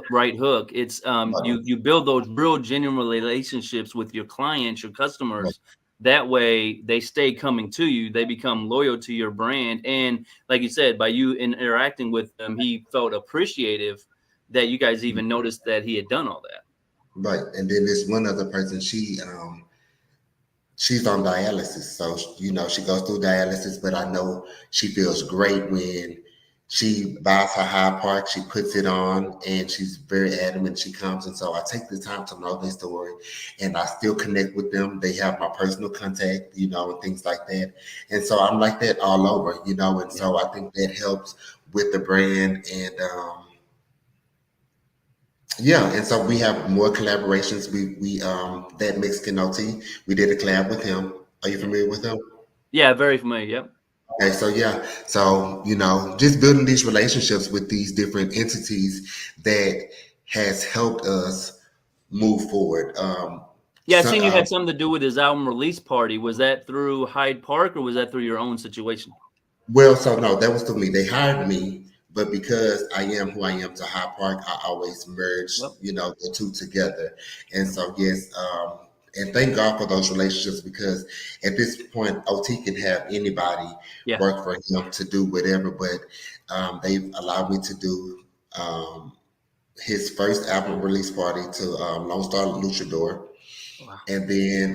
[SPEAKER 2] right hook. It's you build those real genuine relationships with your clients, your customers. That way, they stay coming to you. They become loyal to your brand, and like you said, by you interacting with them, he felt appreciative that you guys even noticed that he had done all that.
[SPEAKER 1] right, and then there's one other person. She's on dialysis, so she goes through dialysis. But I know she feels great when she buys her High Park. She puts it on, and she's very adamant. She comes, and so I take the time to know their story, and I still connect with them. They have my personal contact, and things like that. And so I'm like that all over, And
[SPEAKER 2] Yeah.
[SPEAKER 1] so I think that helps with the brand, and yeah, and so we have more collaborations. We that Mexican OT, we did a collab with him. Are you
[SPEAKER 2] Yeah.
[SPEAKER 1] familiar with him?
[SPEAKER 2] Yeah. Very familiar. Yep.
[SPEAKER 1] Okay, so yeah, so just building these relationships with these different entities that has helped us move forward.
[SPEAKER 2] Yeah, I
[SPEAKER 1] So,
[SPEAKER 2] seen you had something to do with his album release party. Was that through Hyde Park or was that through your own situation?
[SPEAKER 1] well, so no, that was through me. They hired me, but because I am who I am to High Park, I always merge,
[SPEAKER 2] Yep.
[SPEAKER 1] the two together. And so, yes, and thank God for those relationships because at this point, OT can have anybody
[SPEAKER 2] Yeah.
[SPEAKER 1] work for him to do whatever, but they've allowed me to do his first album release party to Lone Star Luchador.
[SPEAKER 2] Wow.
[SPEAKER 1] And then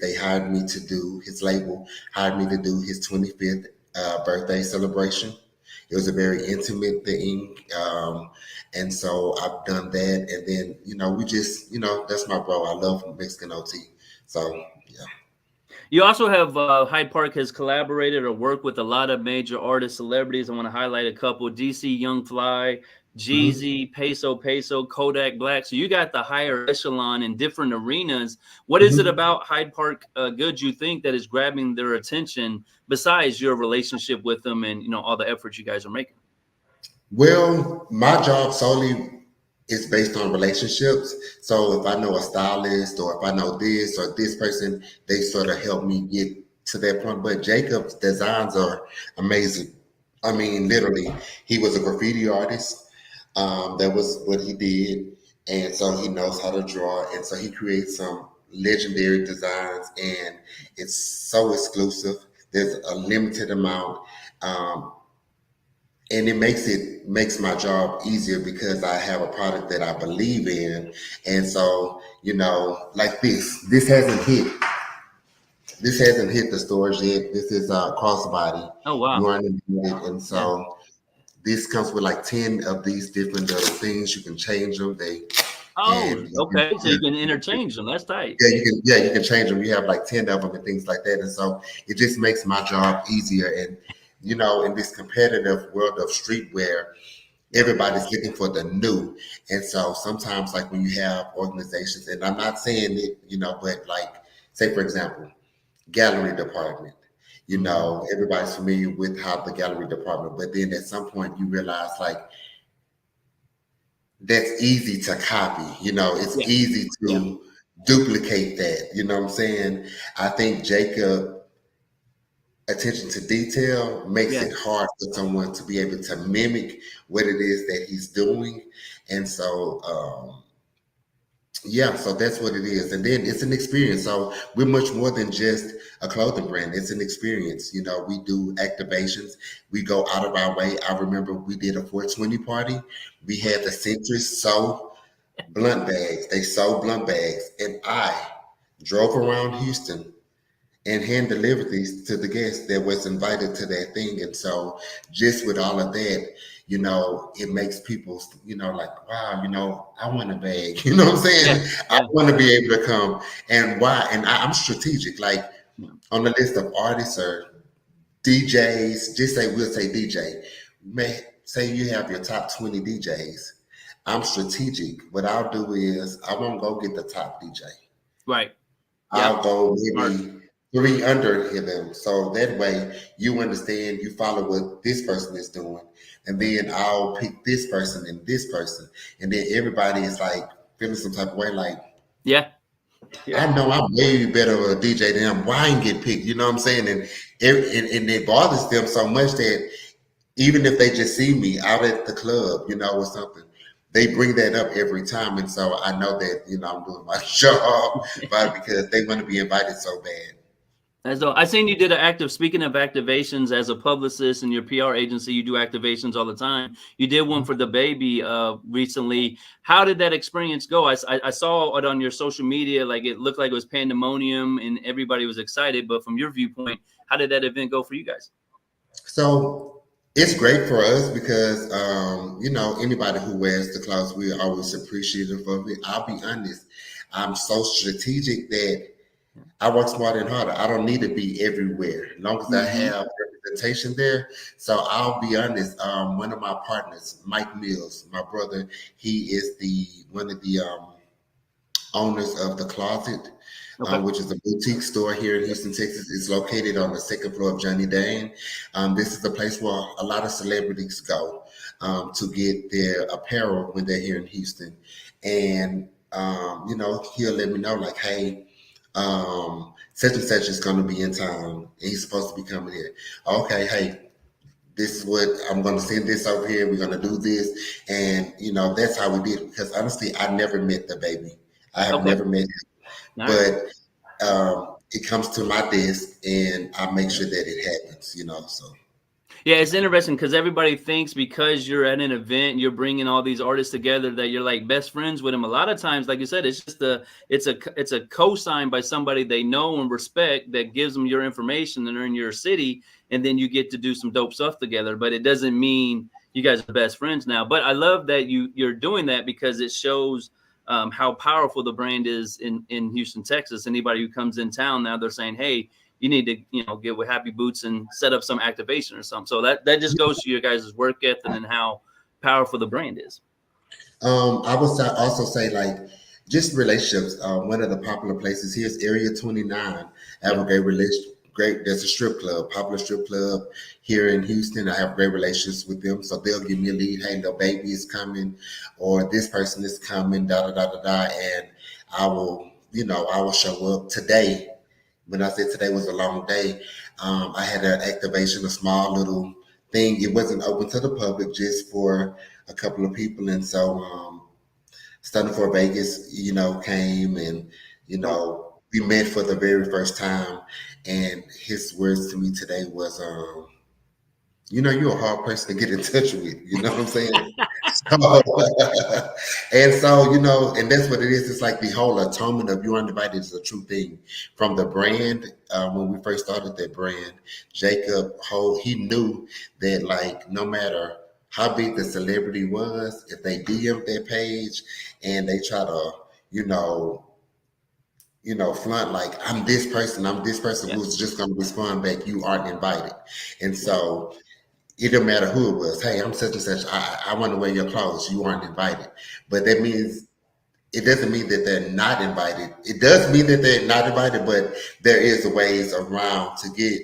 [SPEAKER 1] they hired me to do his label, hired me to do his 25th birthday celebration. It was a very intimate thing. And so I've done that. And then, we just, that's my bro. I love Mexican OT. So yeah.
[SPEAKER 2] You also have Hyde Park has collaborated or worked with a lot of major artists, celebrities. I want to highlight a couple: DC Young Fly,
[SPEAKER 1] Mhm.
[SPEAKER 2] Jeezy, Peso, Kodak Black. So you got the higher echelon in different arenas. What is it
[SPEAKER 1] Mhm.
[SPEAKER 2] about Hyde Park Goods you think that is grabbing their attention besides your relationship with them and all the efforts you guys are making?
[SPEAKER 1] Well, my job solely is based on relationships. So if I know a stylist or if I know this or this person, they sort of help me get to that point. But Jacob's designs are amazing. I mean, literally, he was a graffiti artist. That was what he did. And so he knows how to draw. And so he creates some legendary designs. And it's so exclusive. There's a limited amount. Um, and it makes my job easier because I have a product that I believe in, and so like this hasn't hit the stores yet. This is crossbody.
[SPEAKER 2] Oh
[SPEAKER 1] You
[SPEAKER 2] wow,
[SPEAKER 1] aren't in it, and
[SPEAKER 2] yeah.
[SPEAKER 1] so this comes with like 10 of these different little things. You can change them.
[SPEAKER 2] Oh,
[SPEAKER 1] And you can,
[SPEAKER 2] okay. So
[SPEAKER 1] yeah,
[SPEAKER 2] you can interchange them. That's tight.
[SPEAKER 1] you can change them. You have like 10 of them and things like that, and so it just makes my job easier. And in this competitive world of streetwear,
[SPEAKER 2] Yeah,
[SPEAKER 1] everybody's looking for the new. And so sometimes, like when you have organizations, and I'm not saying it, but like, say, for example, gallery department,
[SPEAKER 2] hmm,
[SPEAKER 1] everybody's familiar with how the gallery department, but then at some point you realize like that's easy to copy, it's
[SPEAKER 2] yeah,
[SPEAKER 1] easy
[SPEAKER 2] yeah,
[SPEAKER 1] to duplicate that, you know what I'm saying? I think Jacob attention to detail makes
[SPEAKER 2] yeah.
[SPEAKER 1] it hard for someone to be able to mimic what it is that he's doing. And so, yeah, so that's what it is. And then it's an experience. So we're much more than just a clothing brand. It's an experience. We do activations. We go out of our way. I remember we did a 420 party. We had the Centris sew blunt bags. They sew blunt bags. And I drove around Houston and hand delivered these to the guests that was invited to that thing. And so just with all of that, it makes people, like, wow, I want a bag. You know what I'm
[SPEAKER 2] Yeah,
[SPEAKER 1] saying? I
[SPEAKER 2] yeah,
[SPEAKER 1] want to be able to come. And why? And I'm strategic. Like
[SPEAKER 2] yeah.
[SPEAKER 1] on the list of artists or DJs, we'll say DJ. May say you have your top 20 DJs. I'm strategic. What I'll do is I won't go get the top DJ.
[SPEAKER 2] Right.
[SPEAKER 1] I'll
[SPEAKER 2] Yep.
[SPEAKER 1] go
[SPEAKER 2] Smart.
[SPEAKER 1] maybe three under them. So that way you understand, you follow what this person is doing. And then I'll pick this person and this person. And then everybody is like feeling some type of way, like,
[SPEAKER 2] Yeah. Yeah.
[SPEAKER 1] I know I'm way better of a DJ than them. Why I ain't get picked? You know what I'm saying? And it bothers them so much that even if they just see me out at the club, or something, they bring that up every time. And so I know that, I'm doing my job, but because they want to be invited so bad.
[SPEAKER 2] As though I seen you did an active. Speaking of activations, as a publicist in your PR agency, you do activations all the time. You did one for the baby recently. How did that experience go? I saw it on your social media. Like it looked like it was pandemonium and everybody was excited. But from your viewpoint, how did that event go for you guys?
[SPEAKER 1] So it's great for us because, anybody who wears the clothes, we're always appreciative of it. I'll be honest. I'm so strategic that I work smarter and harder. I don't need to be everywhere, as long as I
[SPEAKER 2] Mm-hmm.
[SPEAKER 1] have representation there. So I'll be honest. One of my partners, Mike Mills, my brother, he is the one of the owners of The Closet,
[SPEAKER 2] Okay.
[SPEAKER 1] which is a boutique store here in
[SPEAKER 2] Yep.
[SPEAKER 1] Houston, Texas. It's located on the second floor of Johnny Dane. This is the place where a lot of celebrities go to get their apparel when they're here in Houston. And, he'll let me know, like, hey, such and such is going to be in town and he's supposed to be coming here. Okay, hey, this is what I'm going to send this over here. We're going to do this. And, that's how we did it. Because honestly, I never met the baby. I have
[SPEAKER 2] Okay.
[SPEAKER 1] never met him.
[SPEAKER 2] All right.
[SPEAKER 1] But it comes to my desk and I make sure that it happens, So,
[SPEAKER 2] Yeah, it's interesting because everybody thinks because you're at an event, you're bringing all these artists together that you're like best friends with them. A lot of times, like you said, it's just it's a co-sign by somebody they know and respect that gives them your information and they're in your city, and then you get to do some dope stuff together. But it doesn't mean you guys are best friends now. But I love that you're doing that because it shows how powerful the brand is in Houston, Texas. Anybody who comes in town now, they're saying, hey, you need to, get with Happy Bootz and set up some activation or something. So that just goes to your guys' work ethic and how powerful the brand is.
[SPEAKER 1] I would also say like just relationships. One of the popular places here is Area 29. I have a great relation. Great. There's a strip club, popular strip club here in Houston. I have great relations with them, so they'll give me a lead. Hey, the baby is coming, or this person is coming. Da da da da da. And I will show up today. When I said today was a long day, I had an activation, a small little thing. It wasn't open to the public, just for a couple of people, and so Stunning for Vegas, came and
[SPEAKER 2] Cool.
[SPEAKER 1] we met for the very first time, and his words to me today was, you're a hard person to get in touch with. You know what I'm saying? So, and so, and that's what it is. It's like the whole atonement of you uninvited is a true thing from the brand. When we first started that brand, Jacob he knew that like no matter how big the celebrity was, if they DM their page and they try to, you know, flaunt like I'm this person
[SPEAKER 2] Yeah.
[SPEAKER 1] who's just gonna respond back, you aren't invited. And
[SPEAKER 2] Yeah.
[SPEAKER 1] so it didn't matter who it was. Hey, I'm such and such. I want to wear your clothes. You aren't invited. But that means it doesn't mean that they're not invited. It does mean that they're not invited, but there is ways around to get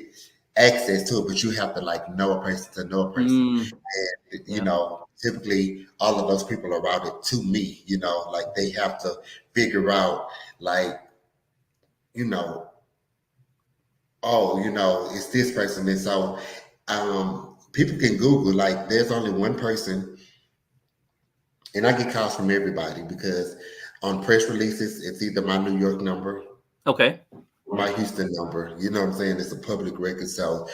[SPEAKER 1] access to it. But you have to like know a person to know a person.
[SPEAKER 2] Mm,
[SPEAKER 1] And
[SPEAKER 2] yeah.
[SPEAKER 1] typically all of those people are routed to me. Like they have to figure out like, you know, oh, it's this person. And so people can Google, like, there's only one person, and I get calls from everybody because on press releases, it's either my New York number,
[SPEAKER 2] Okay.
[SPEAKER 1] my Houston number. You know what I'm saying? It's a public record. So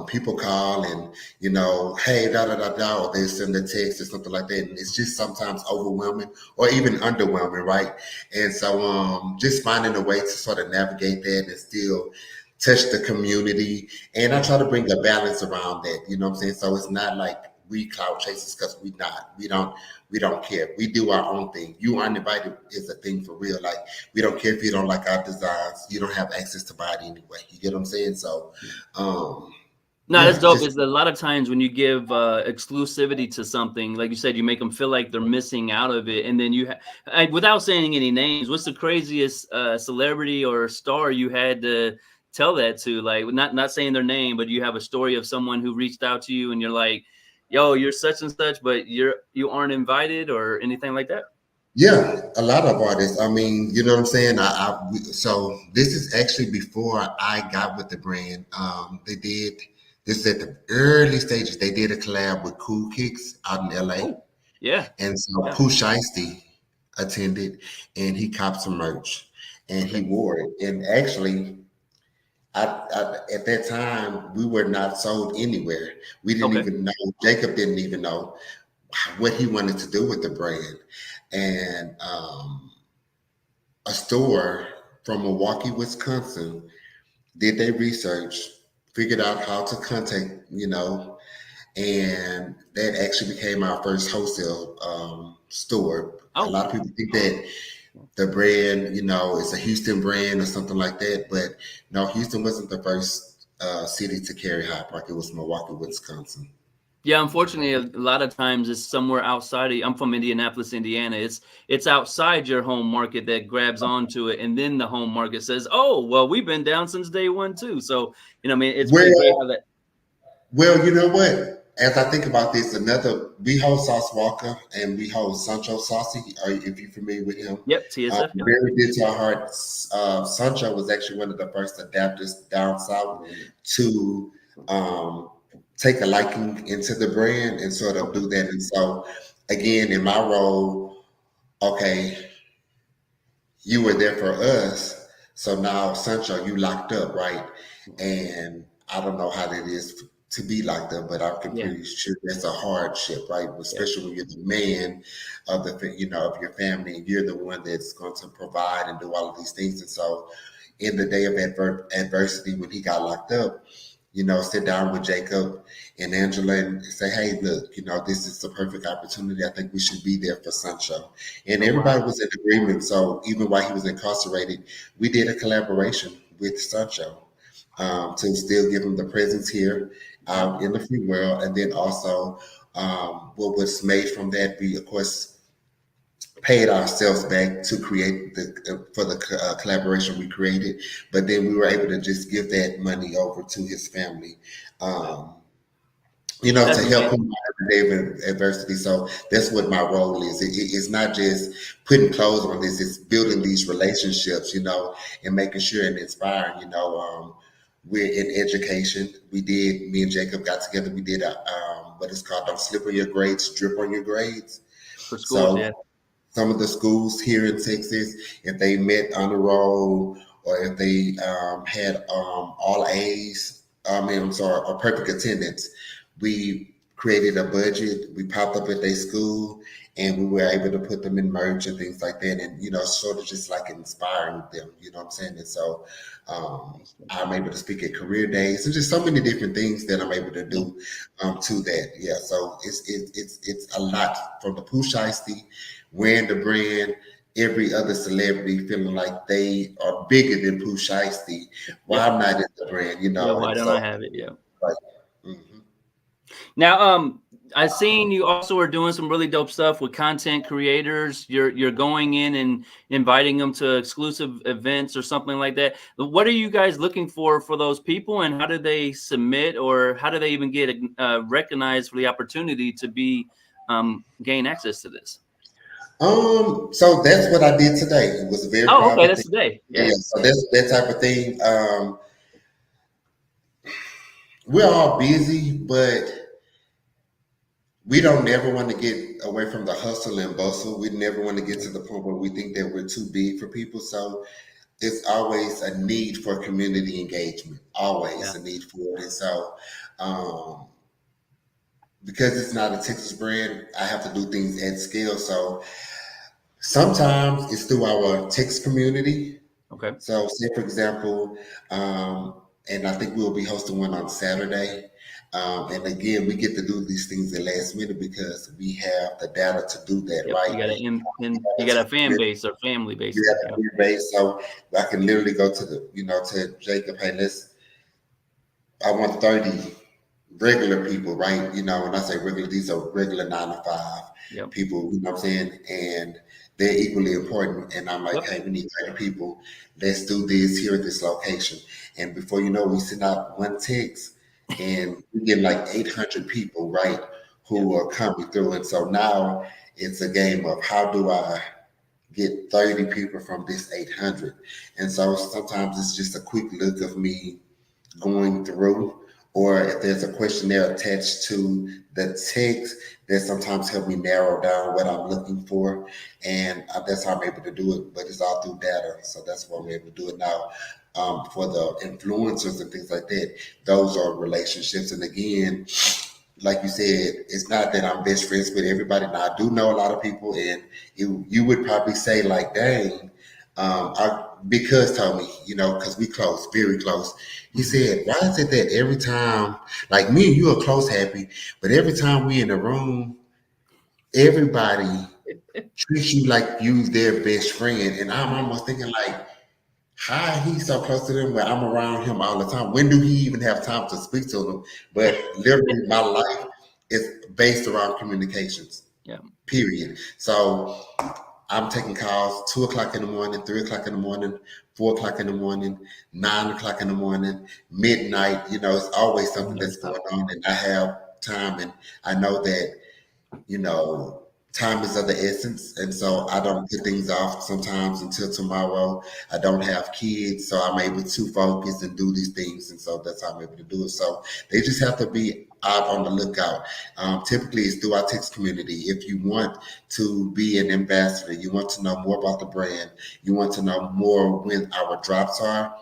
[SPEAKER 1] people call and, hey, da da da da, or they send a text or something like that. And it's just sometimes overwhelming or even underwhelming, right? And so just finding a way to sort of navigate that and still touch the community. And I try to bring a balance around that, you know what I'm saying? So it's not like we cloud chasers because we not. We don't care. We do our own thing. You aren't invited is a thing for real. Like we don't care if you don't like our designs. You don't have access to buy it anyway. You get what I'm saying? So
[SPEAKER 2] No, that's
[SPEAKER 1] yeah,
[SPEAKER 2] dope.
[SPEAKER 1] just
[SPEAKER 2] Is a lot of times when you give exclusivity to something, like you said, you make them feel like they're missing out of it, and then without saying any names, what's the craziest celebrity or star you had to tell that to? Like, not saying their name, but you have a story of someone who reached out to you, and you're like, "Yo, you're such and such, but you aren't invited," or anything like that.
[SPEAKER 1] yeah, a lot of artists. I mean, you know what I'm saying? So this is actually before I got with the brand. They did this at the early stages. They did a collab with Cool Kicks out in LA.
[SPEAKER 2] Oh, yeah,
[SPEAKER 1] And so
[SPEAKER 2] yeah,
[SPEAKER 1] Pooh Shiesty attended and he copped some merch and he
[SPEAKER 2] okay,
[SPEAKER 1] wore it. And actually, at that time, we were not sold anywhere. We didn't
[SPEAKER 2] okay,
[SPEAKER 1] even know, Jacob didn't even know what he wanted to do with the brand. And a store from Milwaukee, Wisconsin, did their research, figured out how to contact, and that actually became our first wholesale store. A
[SPEAKER 2] oh,
[SPEAKER 1] lot of people think that the brand, is a Houston brand or something like that, but no, Houston wasn't the first city to carry Hyde Park. It was Milwaukee, Wisconsin.
[SPEAKER 2] yeah. Unfortunately, a lot of times it's somewhere outside. I'm from Indianapolis, Indiana. It's outside your home market that grabs onto it, and then the home market says, "Oh, well, we've been down since day one too." So, I mean, it's really great
[SPEAKER 1] Well,
[SPEAKER 2] how that.
[SPEAKER 1] well, you know what? As I think about this, we hold Sauce Walker and we hold Sancho Saucy. If you're familiar with him,
[SPEAKER 2] Yep, TSF. Yep.
[SPEAKER 1] very dear to our hearts. Sancho was actually one of the first adapters down south to um, take a liking into the brand and sort of
[SPEAKER 2] Okay.
[SPEAKER 1] do that. And so, again, in my role, okay, you were there for us. So now, Sancho, you locked up, right? And I don't know how that is to be locked up, but I'm
[SPEAKER 2] Yeah.
[SPEAKER 1] pretty sure that's a hardship, right?
[SPEAKER 2] Yeah.
[SPEAKER 1] Especially when you're the man of of your family, and you're the one that's going to provide and do all of these things. And so, in the day of adversity, when he got locked up, sit down with Jacob and Angela and say, hey, look, this is the perfect opportunity. I think we should be there for Sancho. And
[SPEAKER 2] Oh wow.
[SPEAKER 1] everybody was in agreement. So even while he was incarcerated, we did a collaboration with Sancho to still give him the presence here
[SPEAKER 2] Yep.
[SPEAKER 1] out in the free world. And then also what was made from that, we, of course, paid ourselves back to create for the collaboration we created, but then we were able to just give that money over to his family, um,
[SPEAKER 2] That's
[SPEAKER 1] to help
[SPEAKER 2] amazing.
[SPEAKER 1] him out in the day of adversity. So that's what my role is. It's not just putting clothes on this; it's building these relationships, and making sure and inspiring. We're in education. Me and Jacob got together. We did what is called "Don't Slip on Your Grades, Drip on Your Grades."
[SPEAKER 2] For schools, yeah.
[SPEAKER 1] So some of the schools here in Texas, if they met on the roll or if they had all A's, I'm sorry, or perfect attendance, we created a budget. We popped up at their school and we were able to put them in merch and things like that. And, sort of just like inspiring them, you know what I'm saying? And so I'm able to speak at career days and just so many different things that I'm able to
[SPEAKER 2] Yeah.
[SPEAKER 1] do to that. Yeah. So it's a lot from the Pooh Shiesty, wearing the brand, every other celebrity feeling like they are bigger than Pooh Shiesty. Why
[SPEAKER 2] Yep.
[SPEAKER 1] I'm not in the brand,
[SPEAKER 2] Yeah. Why
[SPEAKER 1] and
[SPEAKER 2] don't
[SPEAKER 1] so
[SPEAKER 2] I have it? Yeah.
[SPEAKER 1] like, mhm.
[SPEAKER 2] Now, I've seen you also are doing some really dope stuff with content creators. You're going in and inviting them to exclusive events or something like that. What are you guys looking for those people, and how do they submit, or how do they even get recognized for the opportunity to be gain access to this?
[SPEAKER 1] So that's what I did today. It was a very
[SPEAKER 2] Oh, okay,
[SPEAKER 1] private
[SPEAKER 2] that's
[SPEAKER 1] thing.
[SPEAKER 2] today. Yeah.
[SPEAKER 1] Yeah, so that's that type of thing. We're all busy, but we don't never want to get away from the hustle and bustle. We never want to get to the point where we think that we're too big for people. So it's always a need for community engagement,
[SPEAKER 2] Yeah.
[SPEAKER 1] always a need for it. And so, um, because it's not a Texas brand, I have to do things at scale. So sometimes it's through our Texas community.
[SPEAKER 2] Okay.
[SPEAKER 1] So, say for example, and I think we'll be hosting one on Saturday. And again, we get to do these things at last minute because we have the data to do that,
[SPEAKER 2] Yep.
[SPEAKER 1] right?
[SPEAKER 2] You got you got a fan base or family,
[SPEAKER 1] We
[SPEAKER 2] basically.
[SPEAKER 1] have
[SPEAKER 2] Yeah.
[SPEAKER 1] a clear base, so I can literally go to to Jacob, hey, I want 30 regular people, right? When I say regular, these are regular 9 to 5
[SPEAKER 2] Yep.
[SPEAKER 1] people, you know what I'm saying? And they're equally important. And I'm like,
[SPEAKER 2] Yep.
[SPEAKER 1] hey, we need 30 people. Let's do this here at this location. And before you know, we send out one text and we get like 800 people, right,
[SPEAKER 2] Yep.
[SPEAKER 1] who are coming through. And so now it's a game of how do I get 30 people from this 800? And so sometimes it's just a quick look of me going through, or if there's a questionnaire attached to the text that sometimes help me narrow down what I'm looking for, and that's how I'm able to do it. But it's all through data, so that's why I'm able to do it now. For the influencers and things like that, those are relationships. And again, like you said, it's not that I'm best friends with everybody. Now I do know a lot of people, and you would probably say like, "Dang," because told me, because we close, very close. He
[SPEAKER 2] Mhm.
[SPEAKER 1] said, "Why is it that every time, like me and you are close, Happy, but every time we in the room, everybody treats you like you their best friend?" And I'm almost thinking like, how he so close to them where I'm around him all the time? When do he even have time to speak to them? But literally, my life is based around communications.
[SPEAKER 2] Yeah.
[SPEAKER 1] Period. So I'm taking calls 2 o'clock in the morning, 3 o'clock in the morning, 4 o'clock in the morning, 9 o'clock in the morning, midnight. It's always something that's
[SPEAKER 2] Nonstop.
[SPEAKER 1] going on, and I have time, and I know that you know, time is of the essence. And so I don't put things off sometimes until tomorrow. I don't have kids, so I'm able to focus and do these things. And so that's how I'm able to do it. So they just have to be out on the lookout. Typically, it's through our text community. If you want to be an ambassador, you want to know more about the brand, you want to know more when our drops are,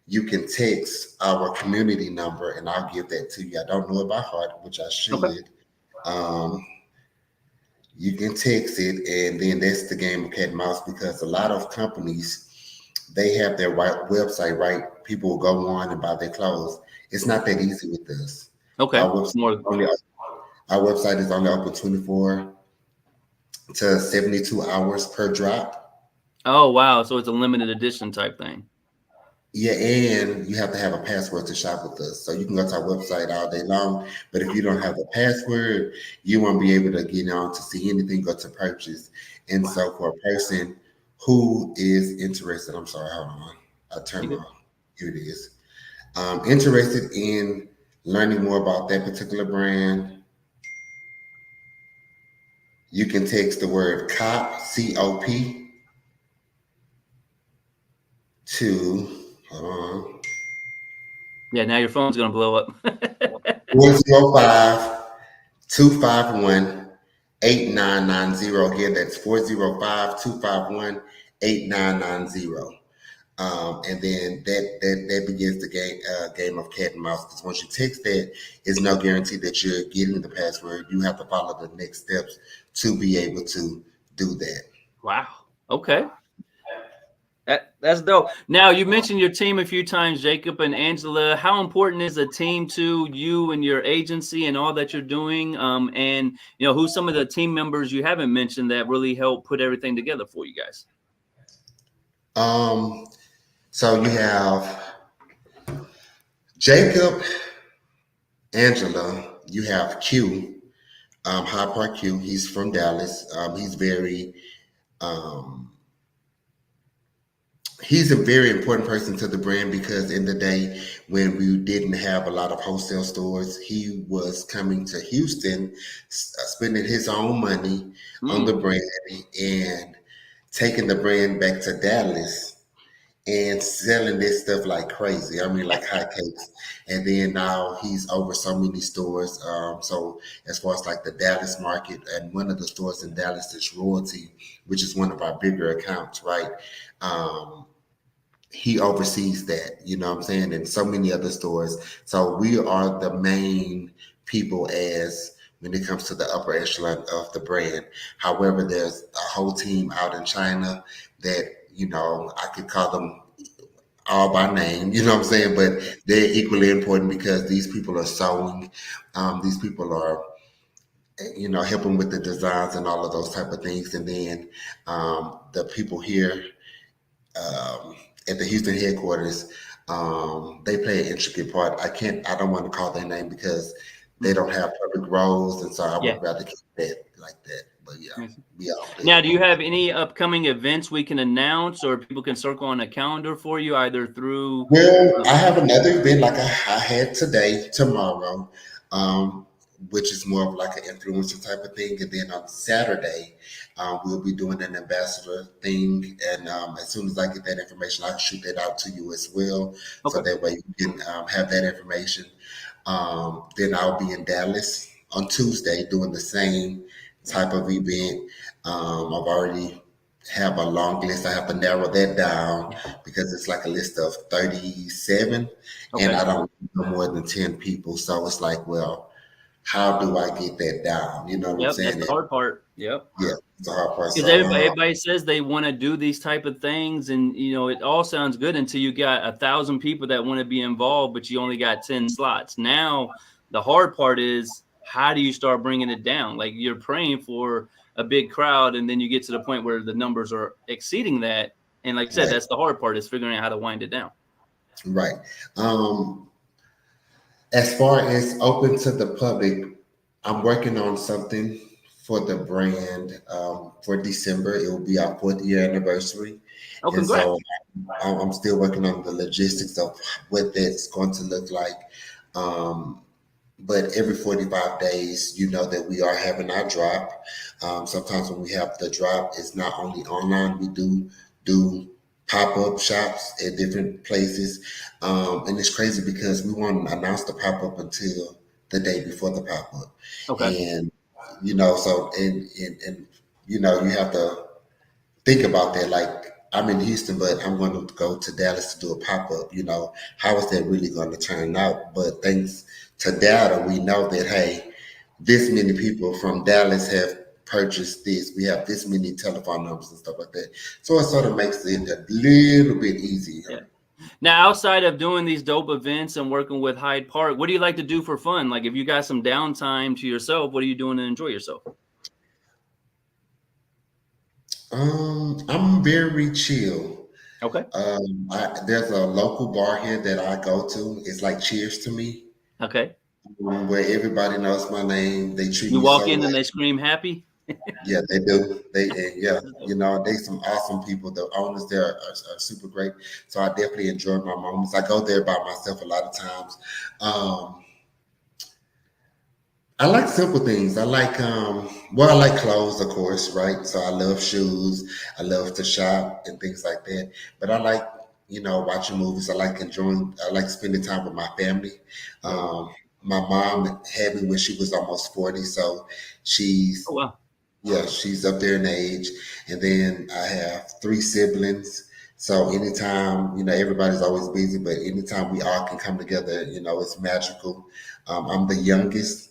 [SPEAKER 1] you can text our community number and I'll give that to you. I don't know it by heart, which I
[SPEAKER 2] Okay.
[SPEAKER 1] should. Um, you can text it, and then that's the game of cat and mouse because a lot of companies they have their website, right? People will go on and buy their clothes. It's not that easy with us.
[SPEAKER 2] Okay.
[SPEAKER 1] Our
[SPEAKER 2] It's
[SPEAKER 1] website
[SPEAKER 2] more.
[SPEAKER 1] only our website is only open 24 to 72 hours per drop.
[SPEAKER 2] Oh wow. So it's a limited edition type thing.
[SPEAKER 1] Yeah, and you have to have a password to shop with us. So you can go to our website all day long, but if you don't have a password, you won't be able to get on to see anything or to purchase. And
[SPEAKER 2] Wow.
[SPEAKER 1] so for a person who is interested, I'm sorry, hold on. I
[SPEAKER 2] You
[SPEAKER 1] turned
[SPEAKER 2] good?
[SPEAKER 1] my, here it is. Interested in learning more about that particular brand, you can text the word COP, COP, to, hold on,
[SPEAKER 2] Yeah. Now your phone's gonna blow up.
[SPEAKER 1] 405 251 8990. Again, that's 405 251 8990. And then that begins the game of cat and mouse. Because once you text that, it's no guarantee that you're getting the password. You have to follow the next steps to be able to do that.
[SPEAKER 2] Wow. Okay. That's dope. Now you mentioned your team a few times, Jacob and Angela. How important is a team to you and your agency and all that you're doing? And who's some of the team members you haven't mentioned that really help put everything together for you guys?
[SPEAKER 1] Um, so you have Jacob, Angela, you have Q, High Park Q. He's from Dallas. Um, he's a very important person to the brand because in the day when we didn't have a lot of wholesale stores, he was coming to Houston, spending his own money on the
[SPEAKER 2] Mm,
[SPEAKER 1] brand and taking the brand back to Dallas and selling this stuff like crazy. I mean, like hotcakes. And then now he's over so many stores. So as far as like the Dallas market, and one of the stores in Dallas is Royalty, which is one of our bigger accounts, right? Um, he oversees that, you know what I'm saying, and so many other stores. So we are the main people as when it comes to the upper echelon of the brand. However, there's a whole team out in China that, I could call them all by name, you know what I'm saying? But they're equally important because these people are sewing, these people are, helping with the designs and all of those type of things. And then the people here um, at the Houston headquarters, they play an intricate part. I don't want to call their name because they
[SPEAKER 2] mm,
[SPEAKER 1] don't have public roles, and so I
[SPEAKER 2] yeah.
[SPEAKER 1] would rather keep that like that. But yeah, we all play
[SPEAKER 2] Now,
[SPEAKER 1] a
[SPEAKER 2] do you
[SPEAKER 1] role.
[SPEAKER 2] have any upcoming events we can announce or people can circle on a calendar for you either through?
[SPEAKER 1] Well,
[SPEAKER 2] Uh,
[SPEAKER 1] I have another event like I had today, tomorrow, um, which is more of like an influencer type of thing. And then on Saturday, we'll be doing an ambassador thing. And as soon as I get that information, I can shoot that out to you as well. So
[SPEAKER 2] okay.
[SPEAKER 1] that way you can have that information. Then I'll be in Dallas on Tuesday doing the same type of event. I've already have a long list. I have to narrow that down because it's like a list of 37 and
[SPEAKER 2] Okay.
[SPEAKER 1] I don't know more than 10 people. So it's like, well, how do I get that down? You know what I'm
[SPEAKER 2] Yep. That's
[SPEAKER 1] saying?
[SPEAKER 2] the
[SPEAKER 1] And
[SPEAKER 2] hard part. Yep.
[SPEAKER 1] yeah, it's a hard part.
[SPEAKER 2] Because
[SPEAKER 1] So
[SPEAKER 2] everybody says they want to do these type of things, and it all sounds good until you got 1,000 people that want to be involved, but you only got 10 slots. Now, the hard part is how do you start bringing it down? Like you're praying for a big crowd, and then you get to the point where the numbers are exceeding that. And like I said,
[SPEAKER 1] right,
[SPEAKER 2] that's the hard part is figuring out how to wind it down.
[SPEAKER 1] right. As far as open to the public, I'm working on something for the brand for December. It will be our 4th year anniversary.
[SPEAKER 2] Oh,
[SPEAKER 1] And so
[SPEAKER 2] congrats!
[SPEAKER 1] I'm still working on the logistics of what that's going to look like. Um, but every 45 days, you know that we are having our drop. Sometimes when we have the drop, it's not only online, we do pop-up shops at different places. And it's crazy because we won't announce the pop-up until the day before the pop-up.
[SPEAKER 2] Okay,
[SPEAKER 1] And, so, and you have to think about that. Like I'm in Houston, but I'm going to go to Dallas to do a pop up. How is that really going to turn out? But thanks to data, we know that hey, this many people from Dallas have purchase this. We have this many telephone numbers and stuff like that. So it sort of makes it a little bit
[SPEAKER 2] Yeah.
[SPEAKER 1] easier.
[SPEAKER 2] Now, outside of doing these dope events and working with Hyde Park, what do you like to do for fun? Like, if you got some downtime to yourself, what are you doing to enjoy yourself?
[SPEAKER 1] I'm very chill.
[SPEAKER 2] Okay.
[SPEAKER 1] There's a local bar here that I go to. It's like Cheers to me,
[SPEAKER 2] Okay.
[SPEAKER 1] where everybody knows my name. They treat
[SPEAKER 2] You
[SPEAKER 1] me
[SPEAKER 2] walk
[SPEAKER 1] so
[SPEAKER 2] in and
[SPEAKER 1] well.
[SPEAKER 2] they scream happy.
[SPEAKER 1] Yeah, they do. Yeah, they some awesome people. The owners there are super great. So I definitely enjoy my moments. I go there by myself a lot of times. Um, I like simple things. I like clothes, of course, right? So I love shoes. I love to shop and things like that. But I like, watching movies. I like spending time with my family.
[SPEAKER 2] Dope.
[SPEAKER 1] Um, my mom had me when she was almost 40, so
[SPEAKER 2] Oh,
[SPEAKER 1] she's
[SPEAKER 2] wow.
[SPEAKER 1] yeah, she's up there in age. And then I have three siblings. So anytime, everybody's always busy, but anytime we all can come together, it's magical. I'm the youngest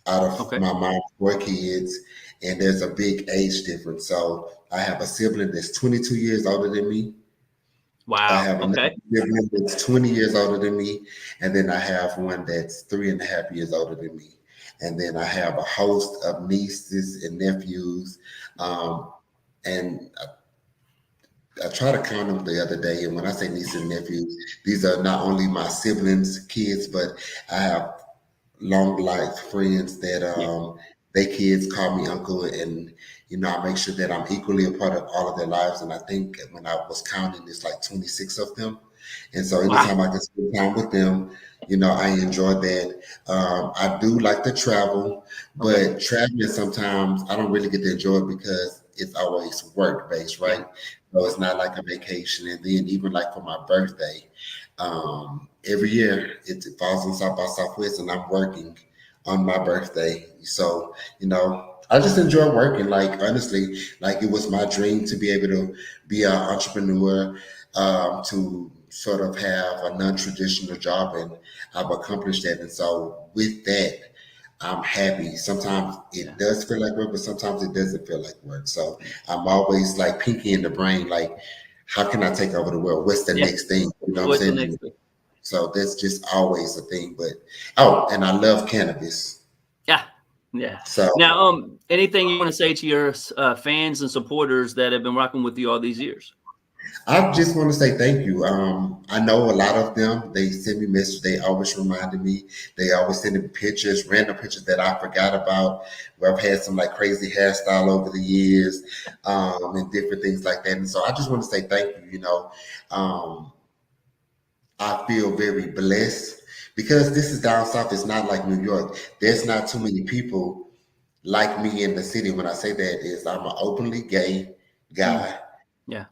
[SPEAKER 1] out of
[SPEAKER 2] Okay.
[SPEAKER 1] my mom's four kids, and there's a big age difference. So I have a sibling that's 22 years older than me. I
[SPEAKER 2] Wow.
[SPEAKER 1] have another
[SPEAKER 2] Okay.
[SPEAKER 1] sibling that's 20 years older than me, and then I have one that's 3.5 years older than me. And then I have a host of nieces and nephews. Um, and I try to count them the other day. And when I say nieces and nephews, these are not only my siblings' kids, but I have long life friends that
[SPEAKER 2] Yeah.
[SPEAKER 1] they kids call me uncle, and I make sure that I'm equally a part of all of their lives. And I think when I was counting, it's like 26 of them. And so
[SPEAKER 2] Wow.
[SPEAKER 1] anytime I can spend time with them, I enjoy that. I do like to travel,
[SPEAKER 2] Okay.
[SPEAKER 1] but traveling sometimes I don't really get to enjoy it because it's always work based,
[SPEAKER 2] Yeah.
[SPEAKER 1] right? So it's not like a vacation. And then even like for my birthday, every year it falls on South by Southwest, and I'm working on my birthday. So, I just enjoy working. Like, honestly, like it was my dream to be able to be an entrepreneur, to sort of have a non traditional job, and I've accomplished that. And so, with that, I'm happy. Sometimes it
[SPEAKER 2] Yeah.
[SPEAKER 1] does feel like work, but sometimes it doesn't feel like work. So
[SPEAKER 2] Yeah.
[SPEAKER 1] I'm always like pinky in the brain, like, how can I take over the world? What's the
[SPEAKER 2] Yeah.
[SPEAKER 1] next thing? You know what
[SPEAKER 2] What's the
[SPEAKER 1] I'm saying?
[SPEAKER 2] next thing?
[SPEAKER 1] So that's just always a thing. But oh, and I love cannabis.
[SPEAKER 2] Yeah. Yeah.
[SPEAKER 1] So
[SPEAKER 2] Now, anything you want to say to your fans and supporters that have been rocking with you all these years?
[SPEAKER 1] I just want to say thank you. I know a lot of them. They send me messages. They always reminded me. They always send me pictures, random pictures that I forgot about. Where I've had some like crazy hairstyle over the years, and different things like that. And so I just want to say thank you. Um, I feel very blessed because this is down south. It's not like New York. There's not too many people like me in the city. When I say that is I'm an openly gay
[SPEAKER 2] Mm.
[SPEAKER 1] guy
[SPEAKER 2] Yeah.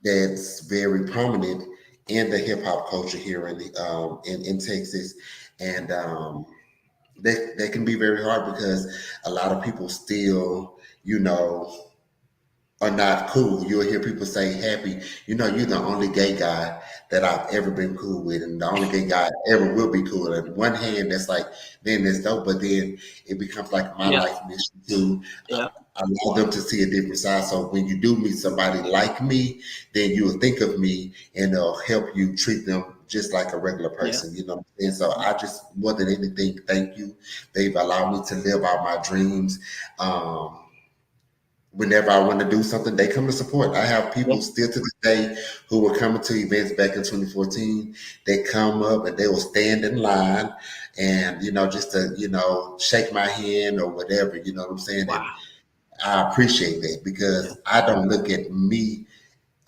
[SPEAKER 1] that's very prominent in the hip hop culture here in Texas, and they can be very hard because a lot of people still, are not cool. You'll hear people say, Happy, you're the only gay guy that I've ever been cool with, and the only gay guy I ever will be cool with. On one hand, that's like, then that's dope, but then it becomes like my
[SPEAKER 2] Yeah.
[SPEAKER 1] life mission to
[SPEAKER 2] Yeah.
[SPEAKER 1] allow them to see a different side. So when you do meet somebody like me, then you will think of me and it'll help you treat them just like a regular
[SPEAKER 2] Yeah.
[SPEAKER 1] person. You know what I'm saying? So I just, more than anything, thank you. They've allowed me to live out my dreams. Whenever I want to do something, they come to support. I have
[SPEAKER 2] Yeah.
[SPEAKER 1] people still to this day who were coming to events back in 2014. They come up and they will stand in line and, just to, shake my hand or whatever, you know what I'm saying?
[SPEAKER 2] Wow.
[SPEAKER 1] And I appreciate that
[SPEAKER 2] Yeah.
[SPEAKER 1] because I don't look at me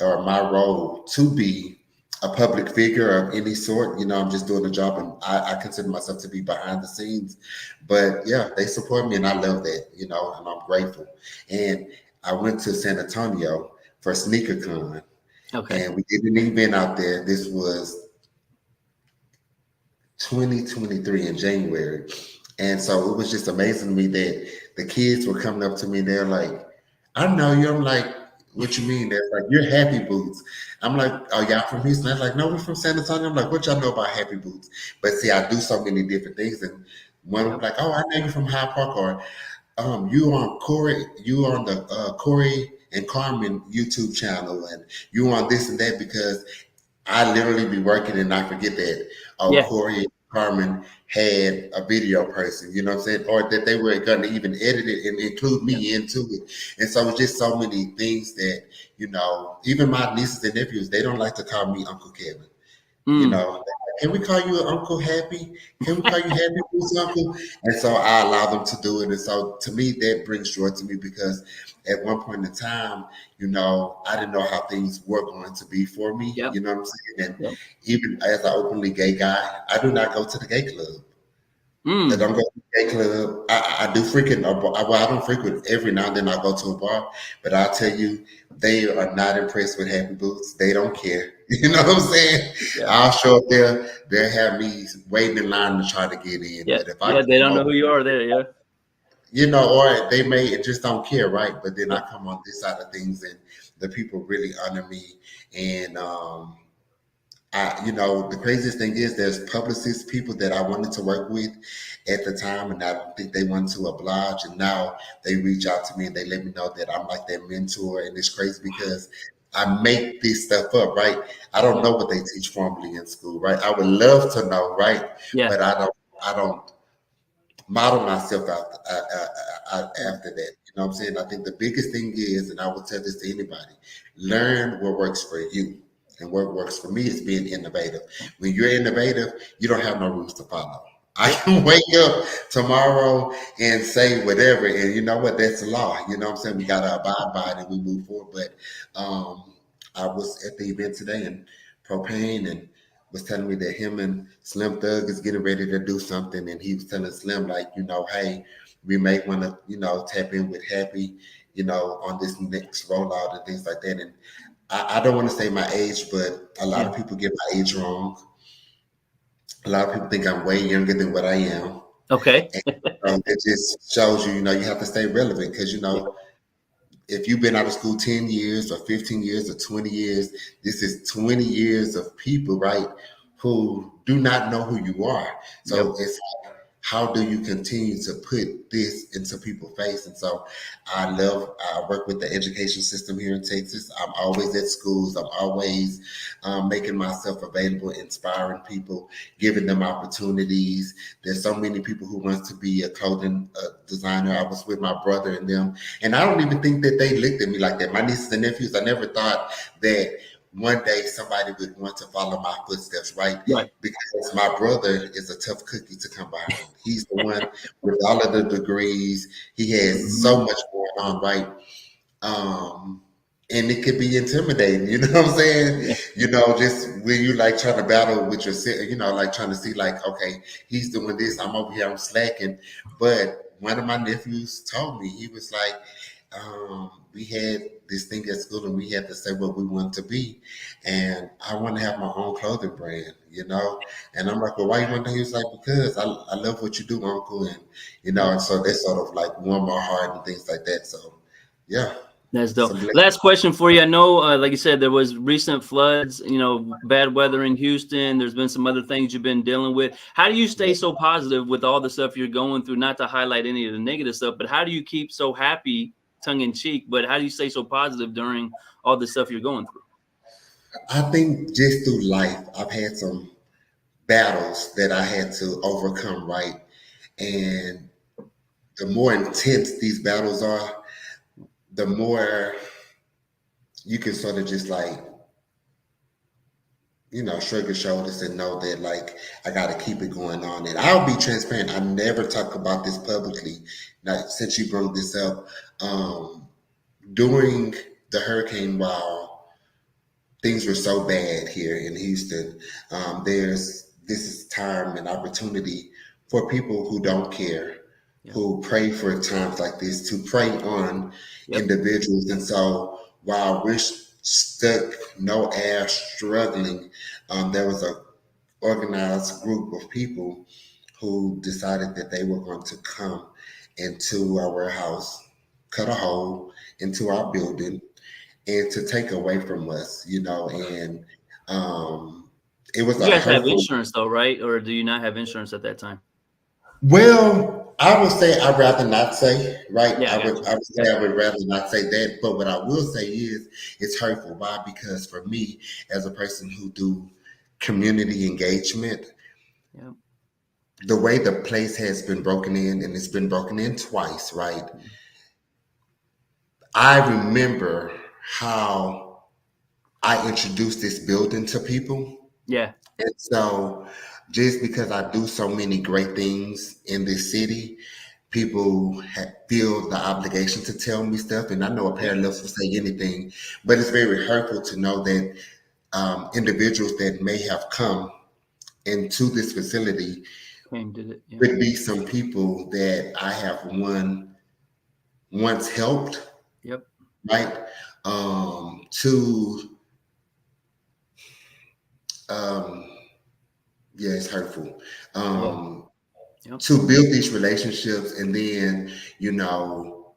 [SPEAKER 1] or my role to be a public figure of any sort. I'm just doing a job, and I consider myself to be behind the scenes. But yeah, they support me, and I love that, and I'm grateful. And I went to San Antonio for SneakerCon,
[SPEAKER 2] Okay.
[SPEAKER 1] and we did an event out there. This was 2023 in January. And so it was just amazing to me that the kids were coming up to me. They're like, I know you. I'm like, what you mean? They're like, you're Happy Bootz. I'm like, oh, y'all from Houston? They're like, no, we're from San Antonio. I'm like, what y'all know about Happy Bootz? But see, I do so many different things. And one was
[SPEAKER 2] Yep.
[SPEAKER 1] like, oh, I know you from High Park, or You on Corey, you on the Corey and Carmen YouTube channel, and you on this and that because I literally be working and I forget that
[SPEAKER 2] Yeah.
[SPEAKER 1] Corey and Carmen had a video person, you know what I'm saying, or that they were going to even edit it and include
[SPEAKER 2] Yeah.
[SPEAKER 1] me into it. And so it's just so many things that, even my nieces and nephews, they don't like to call me Uncle Kevin. You
[SPEAKER 2] Mm.
[SPEAKER 1] know, can we call you Uncle Happy? Can we call you Happy Bootz Uncle? And so I allow them to do it. And so to me, that brings joy to me because at one point in time, I didn't know how things were going to be for me.
[SPEAKER 2] Yep.
[SPEAKER 1] You know what I'm saying? And
[SPEAKER 2] Yep.
[SPEAKER 1] even as an openly gay guy, I do not go to the gay club. I
[SPEAKER 2] Mm.
[SPEAKER 1] don't go to the gay club. I do frequent a bar. Well, I don't frequent every now and then. I go to a bar, but I'll tell you, they are not impressed with Happy Boots. They don't care. You know what I'm saying?
[SPEAKER 2] Yeah.
[SPEAKER 1] I'll show up there. They'll have me waiting in line to try to get in.
[SPEAKER 2] Yeah.
[SPEAKER 1] But if I
[SPEAKER 2] Yeah. They
[SPEAKER 1] come
[SPEAKER 2] don't know
[SPEAKER 1] over,
[SPEAKER 2] who you are there. Yeah.
[SPEAKER 1] or they may just don't care, right? But then
[SPEAKER 2] Yeah.
[SPEAKER 1] I come on this side of things, and the people really honor me, and the craziest thing is there's publicists, people that I wanted to work with at the time, and I don't think they wanted to oblige. And now they reach out to me and they let me know that I'm like their mentor. And it's crazy because I make this stuff up, right? I don't
[SPEAKER 2] Yeah.
[SPEAKER 1] know what they teach formally in school, right? I would love to know, right?
[SPEAKER 2] Yeah.
[SPEAKER 1] But I don't model myself after that. You know what I'm saying? I think the biggest thing is, and I will tell this to anybody, learn what works for you. And what works for me is being innovative. When you're innovative, you don't have no rules to follow. I
[SPEAKER 2] Yep.
[SPEAKER 1] can wake up tomorrow and say whatever, and you know what? That's the law. You know what I'm saying? We got to abide by it and we move forward. But I was at the event today, and Propane and was telling me that him and Slim Thug is getting ready to do something, and he was telling Slim like, hey, we may want to, tap in with Happy, on this next rollout and things like that. And I don't want to say my age, but a lot
[SPEAKER 2] Yeah.
[SPEAKER 1] of people get my age wrong. A lot of people think I'm way younger than what I am.
[SPEAKER 2] Okay.
[SPEAKER 1] And it just shows you, you have to stay relevant because,
[SPEAKER 2] Yeah.
[SPEAKER 1] if you've been out of school 10 years or 15 years or 20 years, this is 20 years of people, right, who do not know who you are.
[SPEAKER 2] Yep.
[SPEAKER 1] So it's like, how do you continue to put this into people's face? And so I work with the education system here in Texas. I'm always at schools. I'm always making myself available, inspiring people, giving them opportunities. There's so many people who wants to be a clothing designer. I was with my brother and them, and I don't even think that they looked at me like that. My nieces and nephews, I never thought that one day somebody would want to follow my footsteps, right?
[SPEAKER 2] Right.
[SPEAKER 1] Because my brother is a tough cookie to come behind. He's the one with all of the degrees. He has
[SPEAKER 2] Hmm.
[SPEAKER 1] so much going on, right? Um, and it could be intimidating, you know what I'm saying?
[SPEAKER 2] Yeah.
[SPEAKER 1] Just when you like trying to battle with yourself, like trying to see like, okay, he's doing this, I'm over here, I'm slacking. But one of my nephews told me, he was like, we had this thing at school and we had to say what we want to be. And I want to have my own clothing brand. And I'm like, well, why you want to? He was like, because I love what you do, Uncle. And so that sort of like warmed my heart and things like that. So, yeah.
[SPEAKER 2] That's
[SPEAKER 1] It's
[SPEAKER 2] dope.
[SPEAKER 1] a blessing.
[SPEAKER 2] Last question for you. I know, like you said, there was recent floods, bad weather in Houston. There's been some other things you've been dealing with. How do you stay so positive with all the stuff you're going through? Not to highlight any of the negative stuff, but how do you keep so happy, tongue in cheek? But how do you stay so positive during all the stuff you're going through?
[SPEAKER 1] I think just through life, I've had some battles that I had to overcome, right? And the more intense these battles are, the more you can sort of just like, shrug your shoulders and know that like I got to keep it going on. And I'll be transparent. I never talk about this publicly. Now, since you brought this up, during the hurricane, while things were so bad here in Houston, this is time and opportunity for people who don't care,
[SPEAKER 2] Yeah.
[SPEAKER 1] who pray for times like this, to pray on
[SPEAKER 2] Yep.
[SPEAKER 1] individuals. And so while we're stuck, no air, struggling, there was a organized group of people who decided that they were going to come into our warehouse, cut a hole into our building, and to take away from us. And it was
[SPEAKER 2] You
[SPEAKER 1] a
[SPEAKER 2] guys have
[SPEAKER 1] hurtful.
[SPEAKER 2] insurance though, right? Or do you not have insurance at that time?
[SPEAKER 1] Well, I would say I'd rather not say, right?
[SPEAKER 2] Yeah, I got you.
[SPEAKER 1] I would
[SPEAKER 2] Okay.
[SPEAKER 1] say I would rather not say that. But what I will say is it's hurtful. Why? Because for me, as a person who do community engagement,
[SPEAKER 2] Yeah.
[SPEAKER 1] the way the place has been broken in, and it's been broken in twice, right? I remember how I introduced this building to people.
[SPEAKER 2] Yeah.
[SPEAKER 1] And so just because I do so many great things in this city, people feel the obligation to tell me stuff. And I know a
[SPEAKER 2] Yep.
[SPEAKER 1] paralelos will say anything, but it's very hurtful to know that individuals that may have come into this facility
[SPEAKER 2] Came did it. Yeah.
[SPEAKER 1] could be some people that I have once helped,
[SPEAKER 2] Yep.
[SPEAKER 1] right? To um, yeah, it's hurtful.
[SPEAKER 2] Yeah.
[SPEAKER 1] Um,
[SPEAKER 2] Yep.
[SPEAKER 1] to build these relationships and then, you know,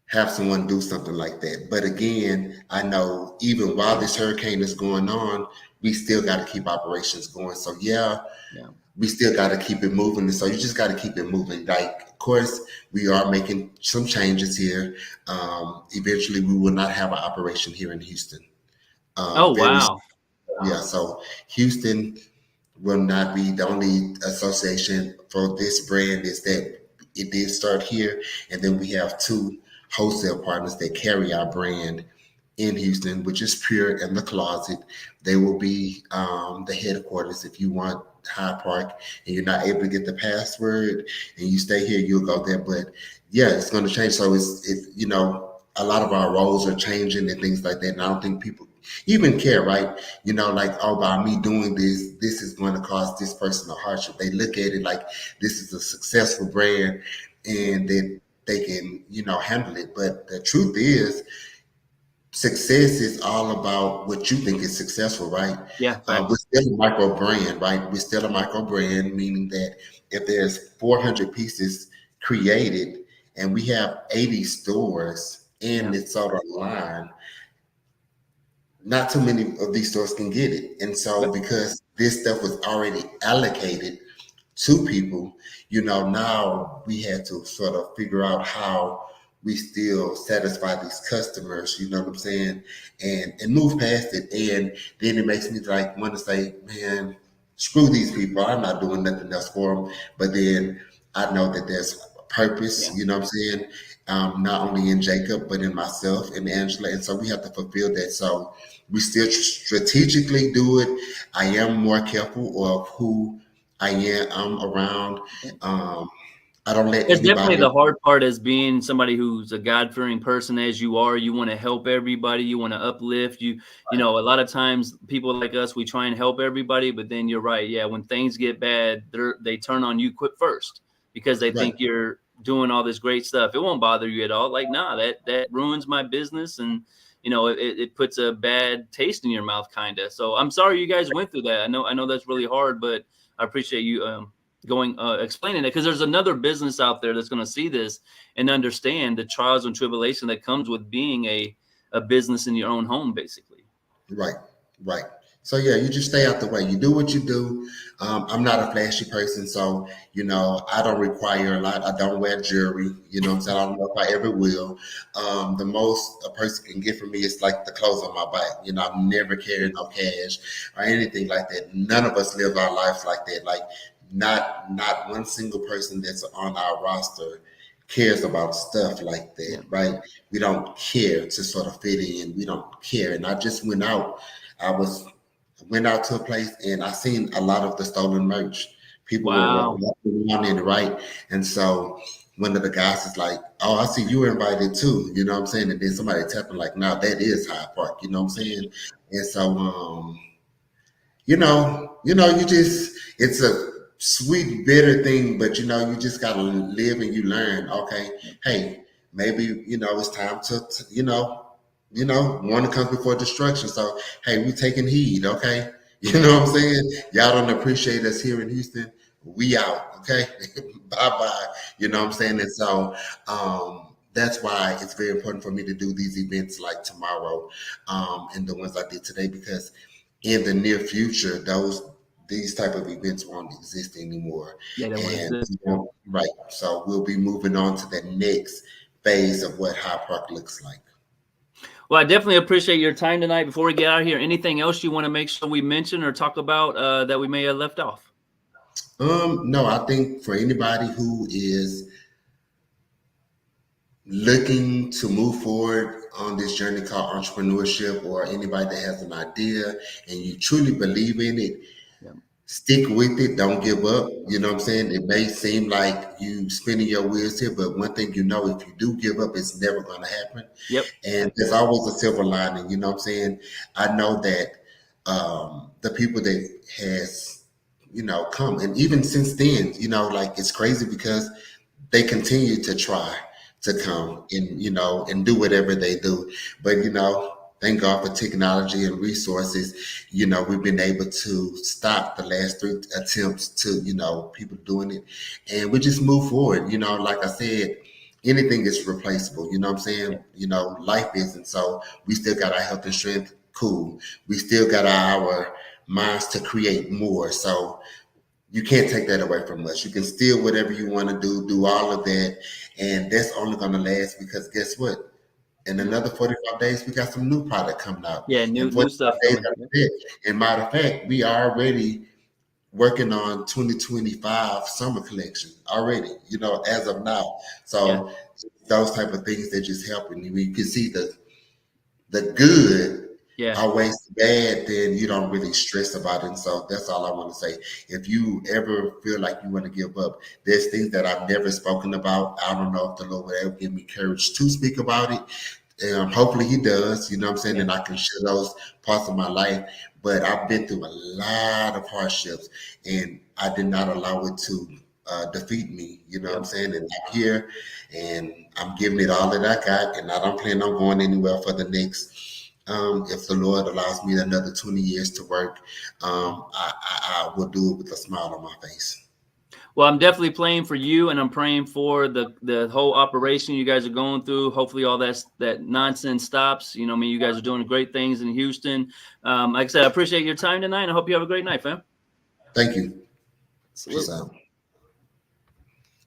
[SPEAKER 1] have someone do something like that. But again, I know even while this hurricane is going on, we still got to keep operations going. So yeah,
[SPEAKER 2] Yeah.
[SPEAKER 1] we still got to keep it moving. And so you just got to keep it moving. Like, of course, we are making some changes here. Eventually, we will not have an operation here in Houston.
[SPEAKER 2] Oh
[SPEAKER 1] Very,
[SPEAKER 2] wow.
[SPEAKER 1] yeah. So Houston will not be the only association for this brand is that it did start here. And then we have two wholesale partners that carry our brand in Houston, which is Pure and The Closet. They will be the headquarters. If you want Hyde Park and you're not able to get the password and you stay here, you'll go there. But yeah, it's going to change. So you know, a lot of our roles are changing and things like that. And I don't think people even care, right? You know, like, oh, by me doing this, this is going to cause this person a hardship. They look at it like this is a successful brand
[SPEAKER 2] Yep.
[SPEAKER 1] and that they can, you know, handle it. But the truth is, success is all about what you think is successful, right?
[SPEAKER 2] Yeah.
[SPEAKER 1] We're
[SPEAKER 2] Facts.
[SPEAKER 1] still a micro brand, right? We're still a micro brand, meaning that if there's 400 pieces created and we have 80 stores in
[SPEAKER 2] Yeah.
[SPEAKER 1] this sort of line, not too many of these stores can get it. And so
[SPEAKER 2] Yep.
[SPEAKER 1] because this stuff was already allocated to people, you know, now we had to sort of figure out how we still satisfy these customers, you know what I'm saying? And move past it. And then it makes me like want to say, man, screw these people. I'm not doing nothing else for them. But then I know that there's purpose,
[SPEAKER 2] Yeah.
[SPEAKER 1] you know what I'm saying? Not only in Jacob, but in myself and Angela. And so we have to fulfill that. So we still strategically do it. I am more careful of who I am I'm around. Um, I don't let
[SPEAKER 2] It's definitely
[SPEAKER 1] anybody.
[SPEAKER 2] the hard part as being somebody who's a God-fearing person as you are. You want to help everybody. You want to uplift. You know, a lot of times people like us, we try and help everybody, but then you're right. Yeah, when things get bad, they turn on you quick first because they
[SPEAKER 1] Right,
[SPEAKER 2] think you're doing all this great stuff. It won't bother you at all. Like, nah, that ruins my business, and you know, it puts a bad taste in your mouth, kind of. So I'm sorry you guys went through that. I know that's really hard, but I appreciate you going explaining it because there's another business out there that's going to see this and understand the trials and tribulation that comes with being a business in your own home, basically.
[SPEAKER 1] right, right. So yeah, you just stay out the way. You do what you do. I'm not a flashy person, so you know I don't require a lot. I don't wear jewelry. You know what I'm saying? I don't know if I ever will. The most a person can get from me is like the clothes on my back. You know, I'm never carrying no cash or anything like that. None of us live our lives like that. Like not one single person that's on our roster cares about stuff like that,
[SPEAKER 2] Yeah.
[SPEAKER 1] right? We don't care to sort of fit in. We don't care. And I just went out. I was went out to a place and I seen a lot of the stolen merch. People were
[SPEAKER 2] Wow.
[SPEAKER 1] walking around in, right? And so one of the guys is like, "Oh, I see you invited too." You know what I'm saying? And then somebody tapping like, "No, that is Hyde Park." You know what I'm saying? And so you just it's a sweet, bitter thing, but you just gotta live and you learn. Okay, hey, maybe it's time to warning comes before destruction. So hey, we taking heed. Okay, you know what I'm saying? Y'all don't appreciate us here in Houston. We out. Okay, bye bye. You know what I'm saying? And so that's why it's very important for me to do these events like tomorrow and the ones I did today because in the near future, these type of events won't exist anymore.
[SPEAKER 2] Yeah, that one
[SPEAKER 1] And
[SPEAKER 2] exists.
[SPEAKER 1] right, so we'll be moving on to the next phase of what High Park looks like.
[SPEAKER 2] Well, I definitely appreciate your time tonight. Before we get out of here, anything else you want to make sure we mention or talk about that we may have left off?
[SPEAKER 1] No, I think for anybody who is looking to move forward on this journey called entrepreneurship, or anybody that has an idea and you truly believe in it,
[SPEAKER 2] Yeah.
[SPEAKER 1] stick with it. Don't give up. You know what I'm saying? It may seem like you spinning your wheels here, but one thing you know, if you do give up, it's never going to happen.
[SPEAKER 2] Yep.
[SPEAKER 1] And there's always a silver lining. You know what I'm saying? I know that the people that has, come, and even since then, like it's crazy because they continue to try to come and and do whatever they do. But thank God for technology and resources. We've been able to stop the last 3 attempts to people doing it, and we just move forward. Like I said, anything is replaceable. You know what I'm
[SPEAKER 2] Yeah.
[SPEAKER 1] saying? Life isn't. So we still got our health and strength. Cool. We still got our minds to create more. So you can't take that away from us. You can steal whatever you want to do all of that. And that's only going to last because guess what? In another 45 days, we got some new product coming out.
[SPEAKER 2] Yeah,
[SPEAKER 1] And
[SPEAKER 2] new
[SPEAKER 1] 45
[SPEAKER 2] stuff
[SPEAKER 1] days
[SPEAKER 2] coming.
[SPEAKER 1] after that, and matter of fact, we are already working on 2025 summer collection already, as of now.
[SPEAKER 2] Yeah.
[SPEAKER 1] So those type of things that just helping you. You can see the good
[SPEAKER 2] Yeah.
[SPEAKER 1] outweighs the bad, then you don't really stress about it. And so that's all I want to say. If you ever feel like you want to give up, there's things that I've never spoken about. I don't know if the Lord will ever give me courage to speak about it. Hopefully he does, you know what I'm saying?
[SPEAKER 2] Yeah.
[SPEAKER 1] And I can share those parts of my life. But I've been through a lot of hardships and I did not allow it to defeat me, you know what I'm
[SPEAKER 2] Yep.
[SPEAKER 1] saying? And I'm here and I'm giving it all that I got, and I don't plan on going anywhere for the next. If the Lord allows me another 20 years to work, I will do it with a smile on my face.
[SPEAKER 2] Well, I'm definitely praying for you, and I'm praying for the whole operation you guys are going through. Hopefully, all that nonsense stops. I mean, you guys are doing great things in Houston. Like I said, I appreciate your time tonight, and I hope you have a great night, fam.
[SPEAKER 1] Thank you. Peace
[SPEAKER 2] Salute.
[SPEAKER 1] out.